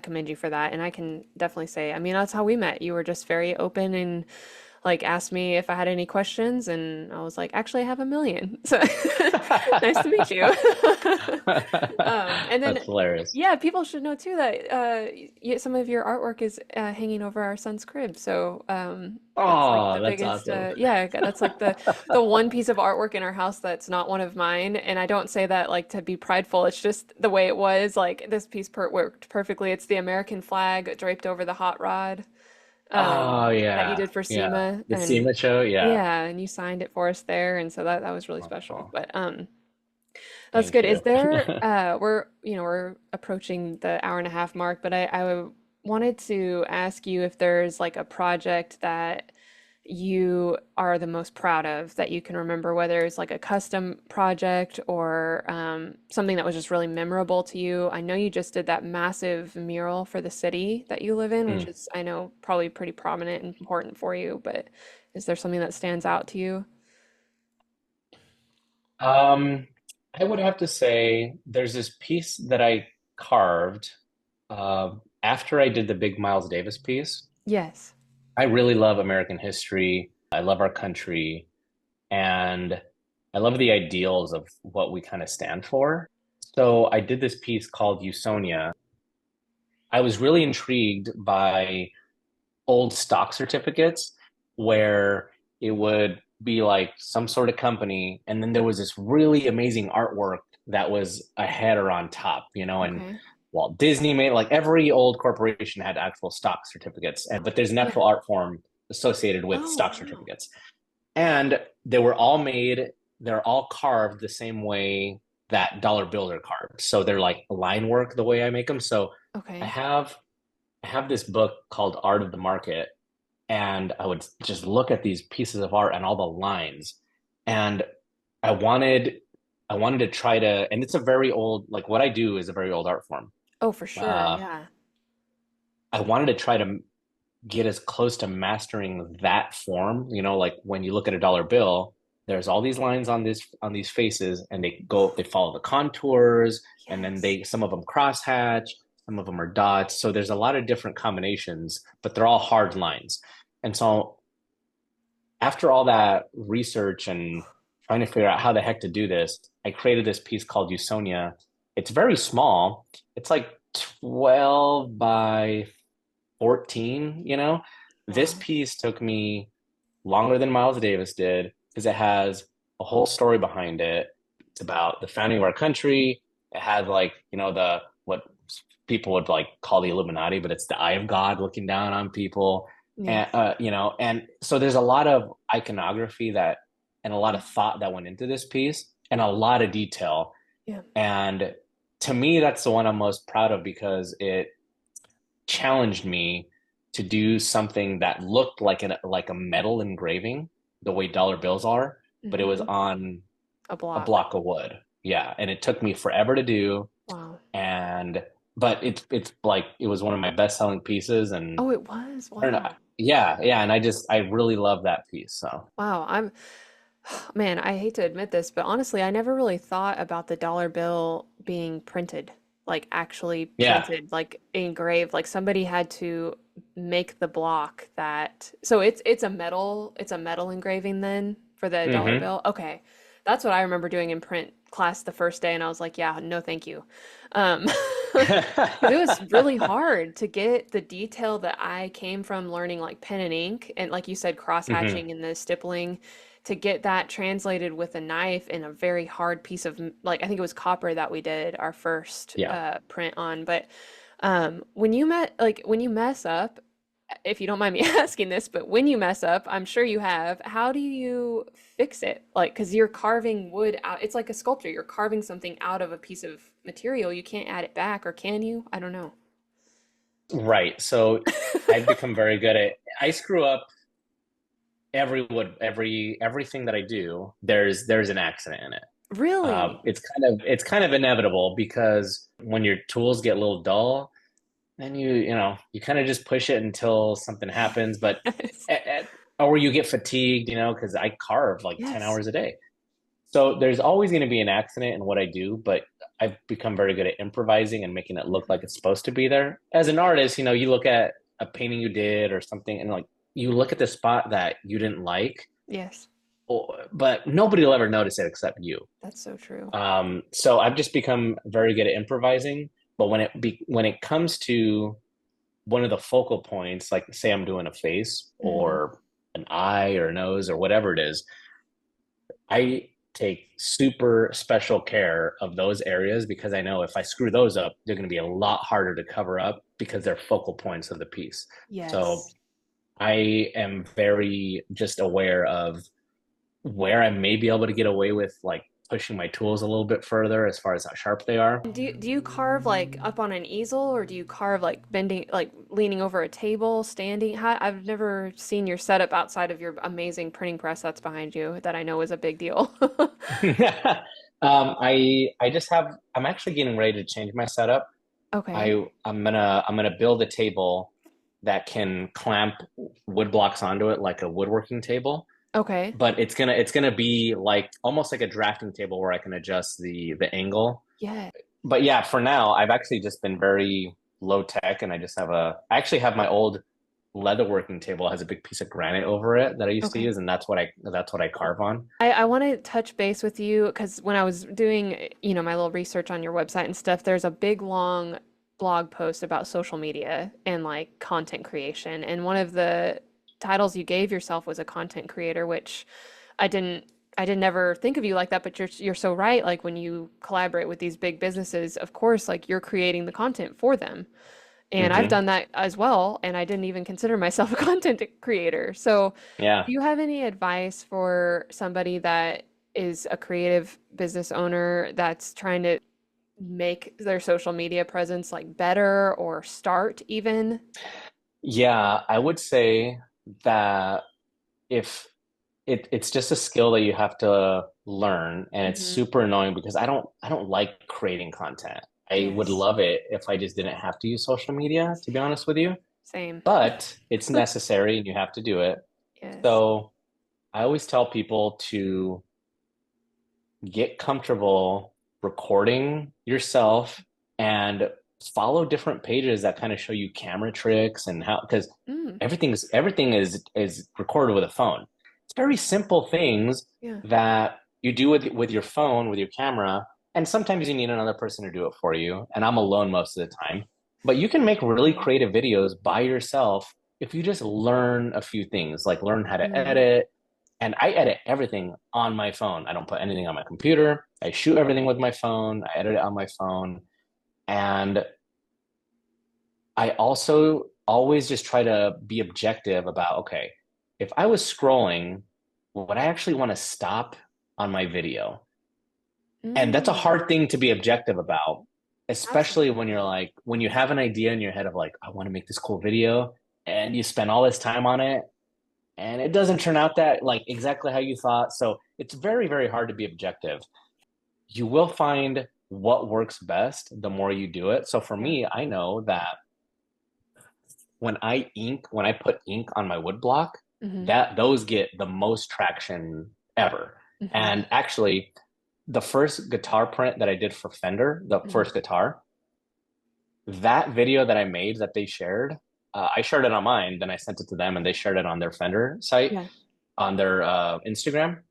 commend you for that. And I can definitely say, I mean, that's how we met. You were just very open and like asked me if I had any questions, and I was like, actually, I have a million. So nice to meet you. And then, That's hilarious. yeah, people should know too that some of your artwork is hanging over our son's crib. So that's like Oh, the that's biggest, awesome. yeah, that's like the one piece of artwork in our house that's not one of mine. And I don't say that like to be prideful. It's just the way it was. Like this piece worked perfectly. It's the American flag draped over the hot rod Oh that you yeah. did for Yeah. SEMA, The and SEMA show, yeah. yeah, and you signed it for us there, and so that was really special. Oh, But that's thank good. Is you. there we're approaching the hour and a half mark, but I wanted to ask you if there's like a project that you are the most proud of that you can remember, whether it's like a custom project or something that was just really memorable to you. I know you just did that massive mural for the city that you live in, which Mm. is, I know, probably pretty prominent and important for you, but is there something that stands out to you? Um, I would have to say there's this piece that I carved after I did the big Miles Davis piece. Yes. I really love American history. I love our country, and I love the ideals of what we kind of stand for. So I did this piece called Usonia. I was really intrigued by old stock certificates where it would be like some sort of company, and then there was this really amazing artwork that was a header on top, and Okay. Walt Disney made like every old corporation had actual stock certificates, and but there's an Yeah. actual art form associated with Oh, stock wow. certificates. And they were all made, they're all carved the same way that dollar bills are carved. So they're like line work the way I make them. So I Okay. have I have this book called Art of the Market, and I would just look at these pieces of art and all the lines. And I wanted I wanted to try to, and it's a very old, like what I do is a very old art form. Oh, for sure. Uh, Yeah. I wanted to try to get as close to mastering that form. Like when you look at a dollar bill, there's all these lines on these faces, and they follow the contours, and then Yes. some of them crosshatch, some of them are dots. So there's a lot of different combinations, but they're all hard lines. And so after all that research and trying to figure out how the heck to do this, I created this piece called Usonia. It's very small. It's like 12 by 14. This Wow. piece took me longer than Miles Davis did because it has a whole story behind it. It's about the founding of our country. It has like, the what people would like call the Illuminati, but it's the eye of God looking down on people. And Yes. and so there's a lot of iconography that and a lot Yeah. of thought that went into this piece and a lot of detail. Yeah. And to me, that's the one I'm most proud of because it challenged me to do something that looked like a metal engraving, the way dollar bills are, but it was Hmm. on A a block. block of wood. Yeah, and it took me forever to do, Wow. and but it's like it was one of my best-selling pieces, and Oh, it was. I don't know. Wow. Yeah, yeah, and I really love that piece. So Wow. Man, I hate to admit this, but honestly, I never really thought about the dollar bill being printed, like actually yeah. printed, like engraved, like somebody had to make the block that. So it's a metal engraving then for the dollar Hmm. bill. Okay. That's what I remember doing in print class the first day, and I was like, yeah, no, thank you. Um, because it was really hard to get the detail that I came from learning like pen and ink and like you said, Hmm. cross-hatching and the stippling to get that translated with a knife in a very hard piece of like I think it was copper that we did our first Yeah. print on. But when you mess up, if you don't mind me asking this, but when you mess up, I'm sure you have, how do you fix it? Like, because you're carving wood out, it's like a sculpture. You're carving something out of a piece of material. You can't add it back, or can you? I don't know. Right. So I've become very good at I screw up everything that I do, there's an accident in it. Really? It's kind of inevitable because when your tools get a little dull, then you kind of just push it until something happens, but Yes. or you get fatigued, because I carve like 10 Yes. hours a day. So there's always going to be an accident in what I do, but I've become very good at improvising and making it look Mhm. like it's supposed to be there. As an artist, you look at a painting you did or something, and like you look at the spot that you didn't like, Yes. but nobody will ever notice it except you. That's so true. So I've just become very good at improvising. But when it comes to one of the focal points, like say I'm doing a face Hmm. or an eye or a nose or whatever it is, I take super special care of those areas because I know if I screw those up, they're going to be a lot harder to cover up because they're focal points of the piece. So Yes. I am very just aware of where I may be able to get away with like pushing my tools a little bit further as far as how sharp they are. And do you carve like up on an easel, or do you carve like bending, like leaning over a table, standing? I've never seen your setup outside of your amazing printing press that's behind you that I know is a big deal. I'm actually getting ready to change my setup. Okay. I'm gonna build a table that can clamp wood blocks onto it like a woodworking table, Okay. but it's gonna be like almost like a drafting table where I can adjust the angle. Yeah. But yeah, for now, I've actually just been very low tech, and I actually have my old leatherworking table has a big piece of granite over it that I used to Okay. use, and that's what I carve on. I want to touch base with you because when I was doing, my little research on your website and stuff, there's a big long blog post about social media and like content creation. And one of the titles you gave yourself was a content creator, which I didn't I didn't ever think of you like that, but you're so right. Like when you collaborate with these big businesses, of course, like you're creating the content for them. And I've Hmm. done that as well, and I didn't even consider myself a content creator. So, Yeah. do you have any advice for somebody that is a creative business owner that's trying to make their social media presence like better or start even? Yeah, I would say that if it's just a skill that you have to learn, and it's Hmm. super annoying because I don't like creating content. I would Yes. love it if I just didn't have to use social media, to be honest with you, Same. but it's necessary and you have to do it. Yes. So I always tell people to get comfortable recording yourself and follow different pages that kind of show you camera tricks and how because Mm, everything is recorded with a phone. It's very simple things yeah. that you do with your phone with your camera, and sometimes you need another person to do it for you. And I'm alone most of the time, but you can make really Same. creative videos by yourself if you just learn a few things, like learn how to Mm, edit, and I edit everything on my phone. I don't put anything on my computer. I shoot everything with my phone. I edit it on my phone. And I also always just try to be objective about, okay, if I was scrolling, would I actually want to stop on my video? And that's a mm, hard thing to be objective about, especially when you're absolutely. like, when you have an idea in your head of like, I want to make this cool video, and you spend all this time on it and it doesn't turn out that like exactly how you thought. So it's very, very hard to be objective. You will find what works best the more you do it. So for Yeah. me, I know that when I put ink on my wood block, Hmm. that those get the most traction ever. Hmm. And actually, the first guitar print that I did for Fender, the Hmm. first guitar, that video that I made that they shared, I shared it on mine, then I sent it to them and they shared it on their Fender site Yeah. on their Instagram.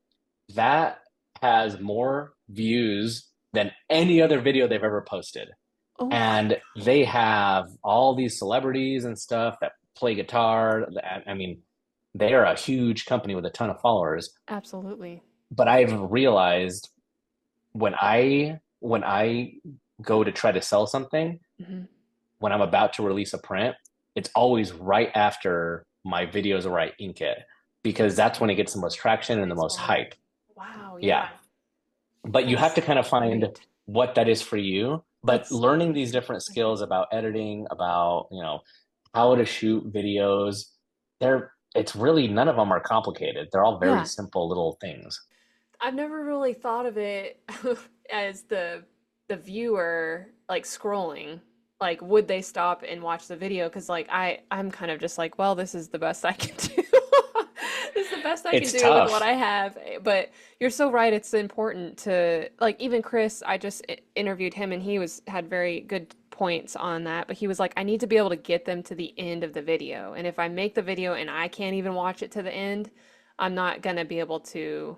That has more views than any other video they've ever posted. Oh my. And they have all these celebrities and stuff that play guitar. I mean, they are a huge company with a ton of followers. Absolutely. But I've realized when I go to try to sell something, Hmm. when I'm about to release a print, it's always right after my videos where I ink it because that's when it gets the most traction and the It's most wild. hype. Wow. Yeah. Yeah. But you have That's to kind of find great. what that is for you. But That's learning these different okay. skills about editing, about, how to shoot videos, it's really none of them are complicated. They're all very Yeah. simple little things. I've never really thought of it as the viewer like scrolling. like would they stop and watch the video? Because like I'm kind of just like, well, this is the best I can do. This is the best I can It's do with what tough. I have. But you're so right. It's important to like even Chris, I just interviewed him and he was had very good points on that. But he was like, I need to be able to get them to the end of the video. And if I make the video and I can't even watch it to the end, I'm not gonna be able to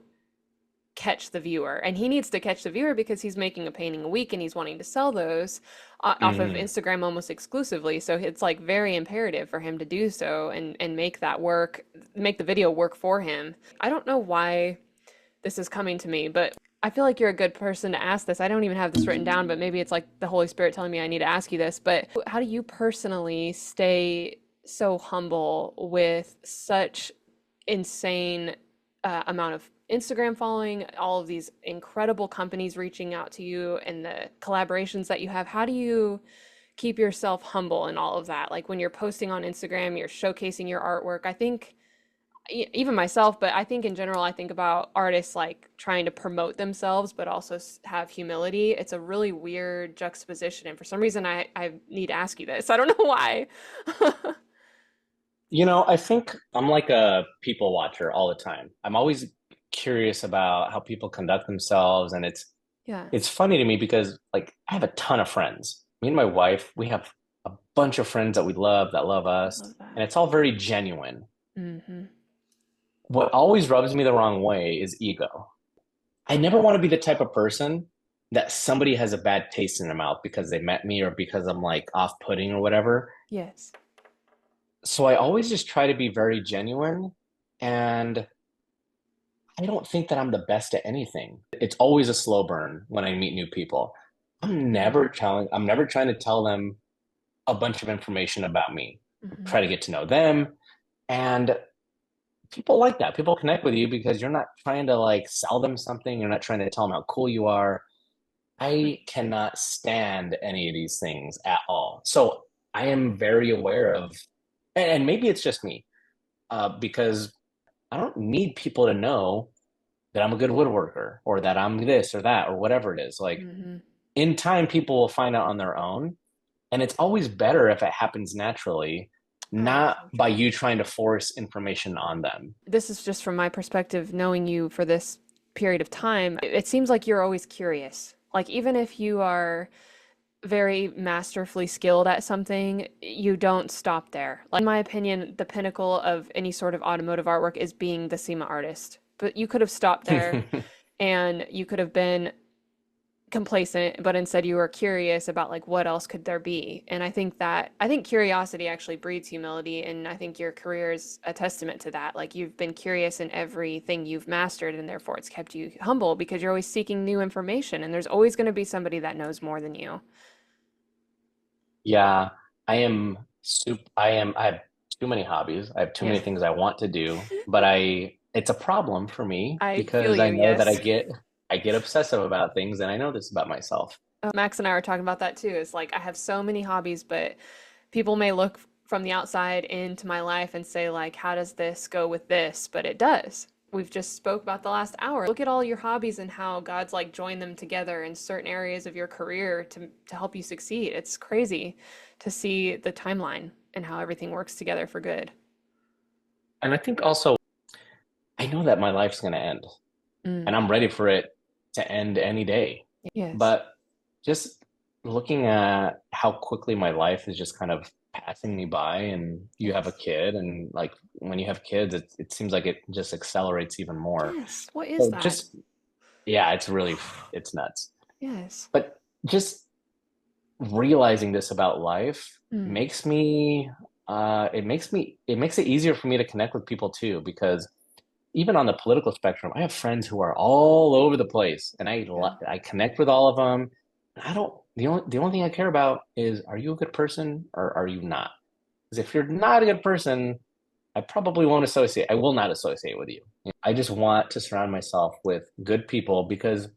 catch the viewer. And he needs to catch the viewer because he's making a painting a week and he's wanting to sell those off of Mhm. Instagram almost exclusively. So it's like very imperative for him to do so and make that work, make the video work for him. I don't know why this is coming to me, but I feel like you're a good person to ask this. I don't even have this written down, but maybe it's like the Holy Spirit telling me I need to ask you this. But how do you personally stay so humble with such insane amount of Instagram following, all of these incredible companies reaching out to you, and the collaborations that you have? How do you keep yourself humble in all of that? Like when you're posting on Instagram, you're showcasing your artwork. I think even myself, but I think in general, I think about artists like trying to promote themselves, but also have humility. It's a really weird juxtaposition. And for some reason, I need to ask you this. I don't know why. I think I'm like a people watcher all the time. I'm always curious about how people conduct themselves, and Yeah, it's funny to me because like I have a ton of friends. Me and my wife, we have a bunch of friends that we love that love I us, love that. and it's all very genuine. Hmm. What always rubs me the wrong way is ego. I never want to be the type of person that somebody has a bad taste in their mouth because they met me or because I'm like off-putting or whatever. Yes. So I always just try to be very genuine, and I don't think that I'm the best at anything. It's always a slow burn when I meet new people. Mm-hmm. I'm never trying to tell them a bunch of information about me. Hmm. Try to get to know them. And people like that. People connect with you because you're not trying to like sell them something. You're not trying to tell them how cool you are. I Right. cannot stand any of these things at all. So I am very aware of, and maybe it's just me, because I don't need people to know that I'm a good woodworker or that I'm this or that or whatever it is. Like Hmm. in time, people will find out on their own. And it's always better if it happens naturally, Oh, not so by true. you trying to force information on them. This is just from my perspective, knowing you for this period of time. It seems like you're always curious. Like, even if you are very masterfully skilled at something, you don't stop there. Like, in my opinion, the pinnacle of any sort of automotive artwork is being the SEMA artist. But you could have stopped there and you could have been complacent, but instead you were curious about like what else could there be. And I think curiosity actually breeds humility, and I think your career is a testament to that. Like you've been curious in everything you've mastered, and therefore it's kept you humble because you're always seeking new information, and there's always going to be somebody that knows more than you. Yeah, I have too many hobbies. I have too Yeah. many things I want to do, but it's a problem for me I feel because I you, know that yes. I get obsessive about things and I know this about myself. Max and I were talking about that too. It's like I have so many hobbies, but people may look from the outside into my life and say like, how does this go with this? But it does. We've just spoke about the last hour. Look at all your hobbies and how God's like joined them together in certain areas of your career to help you succeed. It's crazy to see the timeline and how everything works together for good. And I think also I know that my life's going to end Mm, and I'm ready for it to end any day. yes. But just looking at how quickly my life is just kind of passing me by, and you have a Yes. kid, and like when you have kids, it seems like it just accelerates even more. Yes. What is So that? just, yeah, it's nuts. Yes. But just realizing this about life Mm, makes me, it makes it easier for me to connect with people too, because even on the political spectrum, I have friends who are all over the place, and yeah. I connect with all of them. I don't. The only thing I care about is, are you a good person or are you not? Because if you're not a good person, I probably won't associate. I will not associate with you. I just want to surround myself with good people because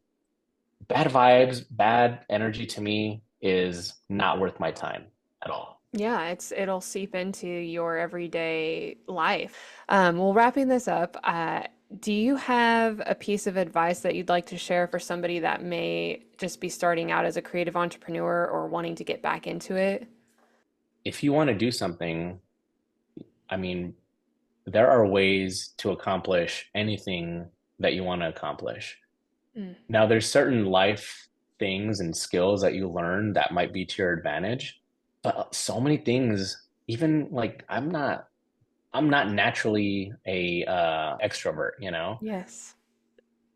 bad vibes, bad energy to me is not worth my time at all. Yeah, it'll seep into your everyday life. Well, wrapping this up, Do you have a piece of advice that you'd like to share for somebody that may just be starting out as a creative entrepreneur or wanting to get back into it? If you want to do something, I mean, there are ways to accomplish anything that you want to accomplish. Mm. Now, there's certain life things and skills that you learn that might be to your advantage, but so many things, even like I'm not naturally a extrovert, you know. Yes.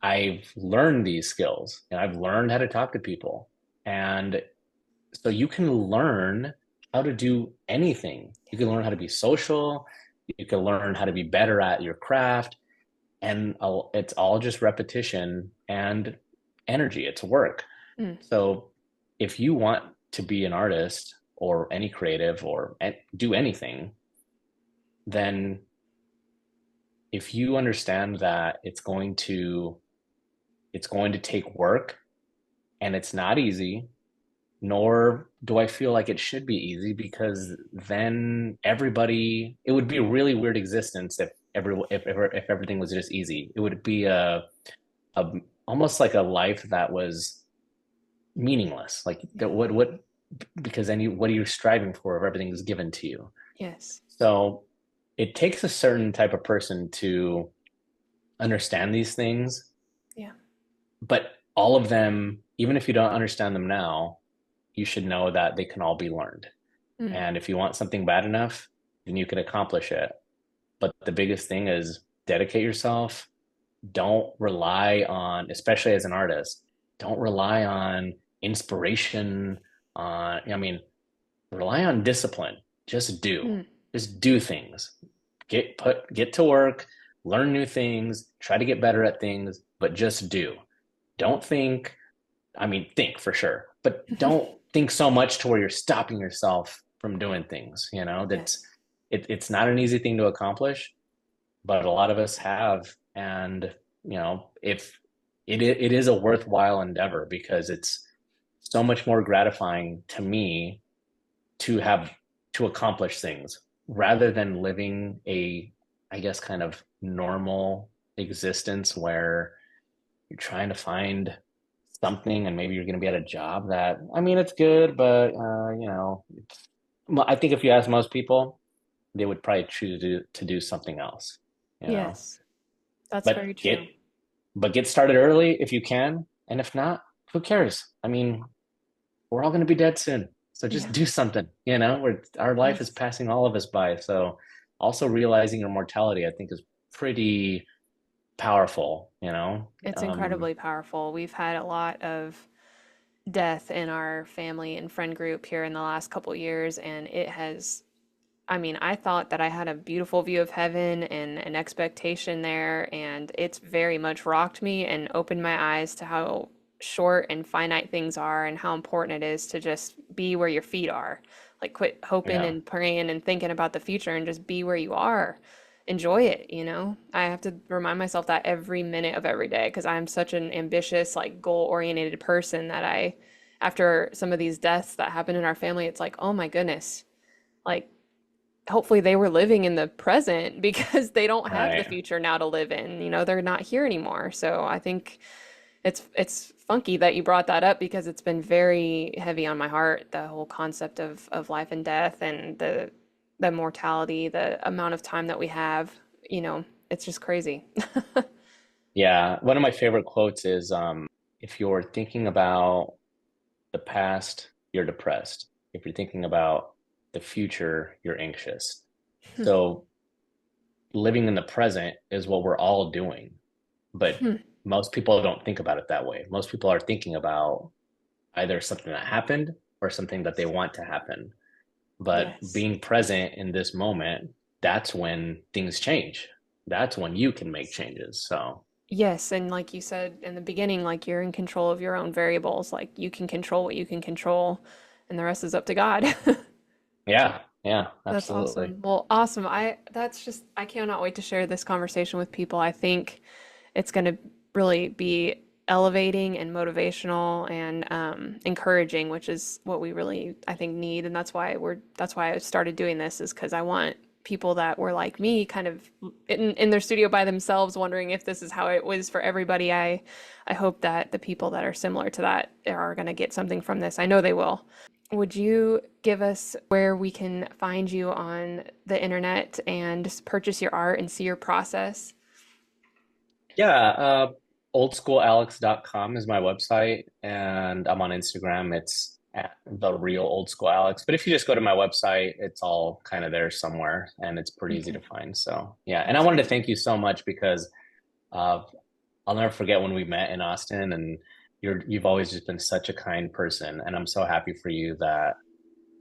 I've learned these skills and I've learned how to talk to people. And so you can learn how to do anything. You can learn how to be social, you can learn how to be better at your craft, and it's all just repetition and energy. It's work. Mm. So if you want to be an artist or any creative or do anything, then if you understand that it's going to take work and it's not easy, nor do I feel like it should be easy because then it would be a really weird existence if everything was just easy. It would be a almost like a life that was meaningless. Like what because then what are you striving for if everything is given to you? Yes. So it takes a certain type of person to understand these things, Yeah. but all of them, even if you don't understand them now, you should know that they can all be learned. Mm. And if you want something bad enough, then you can accomplish it. But the biggest thing is dedicate yourself. Don't rely on, especially as an artist, don't rely on inspiration, I mean, rely on discipline. Just do. Mm. Just do things. Get to work, learn new things, try to get better at things, but just do. Don't think, I mean, think for sure, but don't think so much to where you're stopping yourself from doing things, Yes. it's not an easy thing to accomplish, but a lot of us have. And, if it is a worthwhile endeavor because it's so much more gratifying to me to have to accomplish things rather than living I guess, kind of normal existence where you're trying to find something and maybe you're going to be at a job that, I mean, it's good, but, I think if you ask most people, they would probably choose to do something else, you know, Yes. That's very but true. get started early if you can. And if not, who cares? I mean, we're all going to be dead soon. So just Yeah. do something, where our life is Yes. passing all of us by. So also realizing your mortality, I think, is pretty powerful. It's incredibly powerful. We've had a lot of death in our family and friend group here in the last couple years, and it has, I mean, I thought that I had a beautiful view of heaven and an expectation there, and it's very much rocked me and opened my eyes to how short and finite things are and how important it is to just be where your feet are. Like, quit hoping yeah, and praying and thinking about the future and just be where you are. Enjoy it, you know? I have to remind myself that every minute of every day because I'm such an ambitious, like, goal-oriented person that after some of these deaths that happen in our family, it's like, oh my goodness. Like, hopefully they were living in the present because they don't have the right. future now to live in. You know, they're not here anymore. So I think it's funky that you brought that up because it's been very heavy on my heart, the whole concept of life and death and the mortality, the amount of time that we have, you know, it's just crazy. Yeah. One of my favorite quotes is, if you're thinking about the past, you're depressed. If you're thinking about the future, you're anxious. So living in the present is what we're all doing. But most people don't think about it that way. Most people are thinking about either something that happened or something that they want to happen. But Yes. being present in this moment, that's when things change. That's when you can make changes. So, Yes, and like you said in the beginning, like you're in control of your own variables. Like you can control what you can control, and the rest is up to God. yeah, yeah, That's absolutely. awesome. Well, awesome. I cannot wait to share this conversation with people. I think it's going to really be elevating and motivational and encouraging, which is what we really, I think, need. And that's why I started doing this is because I want people that were like me, kind of in their studio by themselves, wondering if this is how it was for everybody. I hope that the people that are similar to that are going to get something from this. I know they will. Would you give us where we can find you on the internet and purchase your art and see your process? Yeah, oldschoolalex.com is my website, and I'm on Instagram. It's at the real old school Alex. But if you just go to my website, it's all kind of there somewhere, and it's pretty easy Okay. to find. So yeah, and I wanted to Excellent. thank you so much because uh, I'll never forget when we met in Austin, and you've always just been such a kind person, and I'm so happy for you that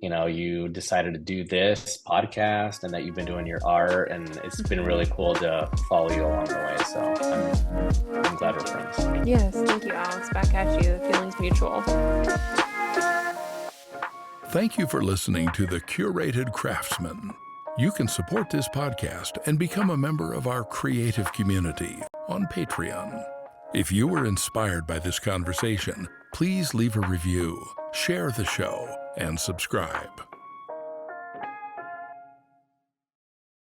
you decided to do this podcast and that you've been doing your art, and it's been really cool to follow you along the way. So I'm glad we're friends. Yes, thank you, Alex. Back at you. The feeling's mutual. Thank you for listening to The Curated Craftsman. You can support this podcast and become a member of our creative community on Patreon. If you were inspired by this conversation, please leave a review, share the show, and subscribe.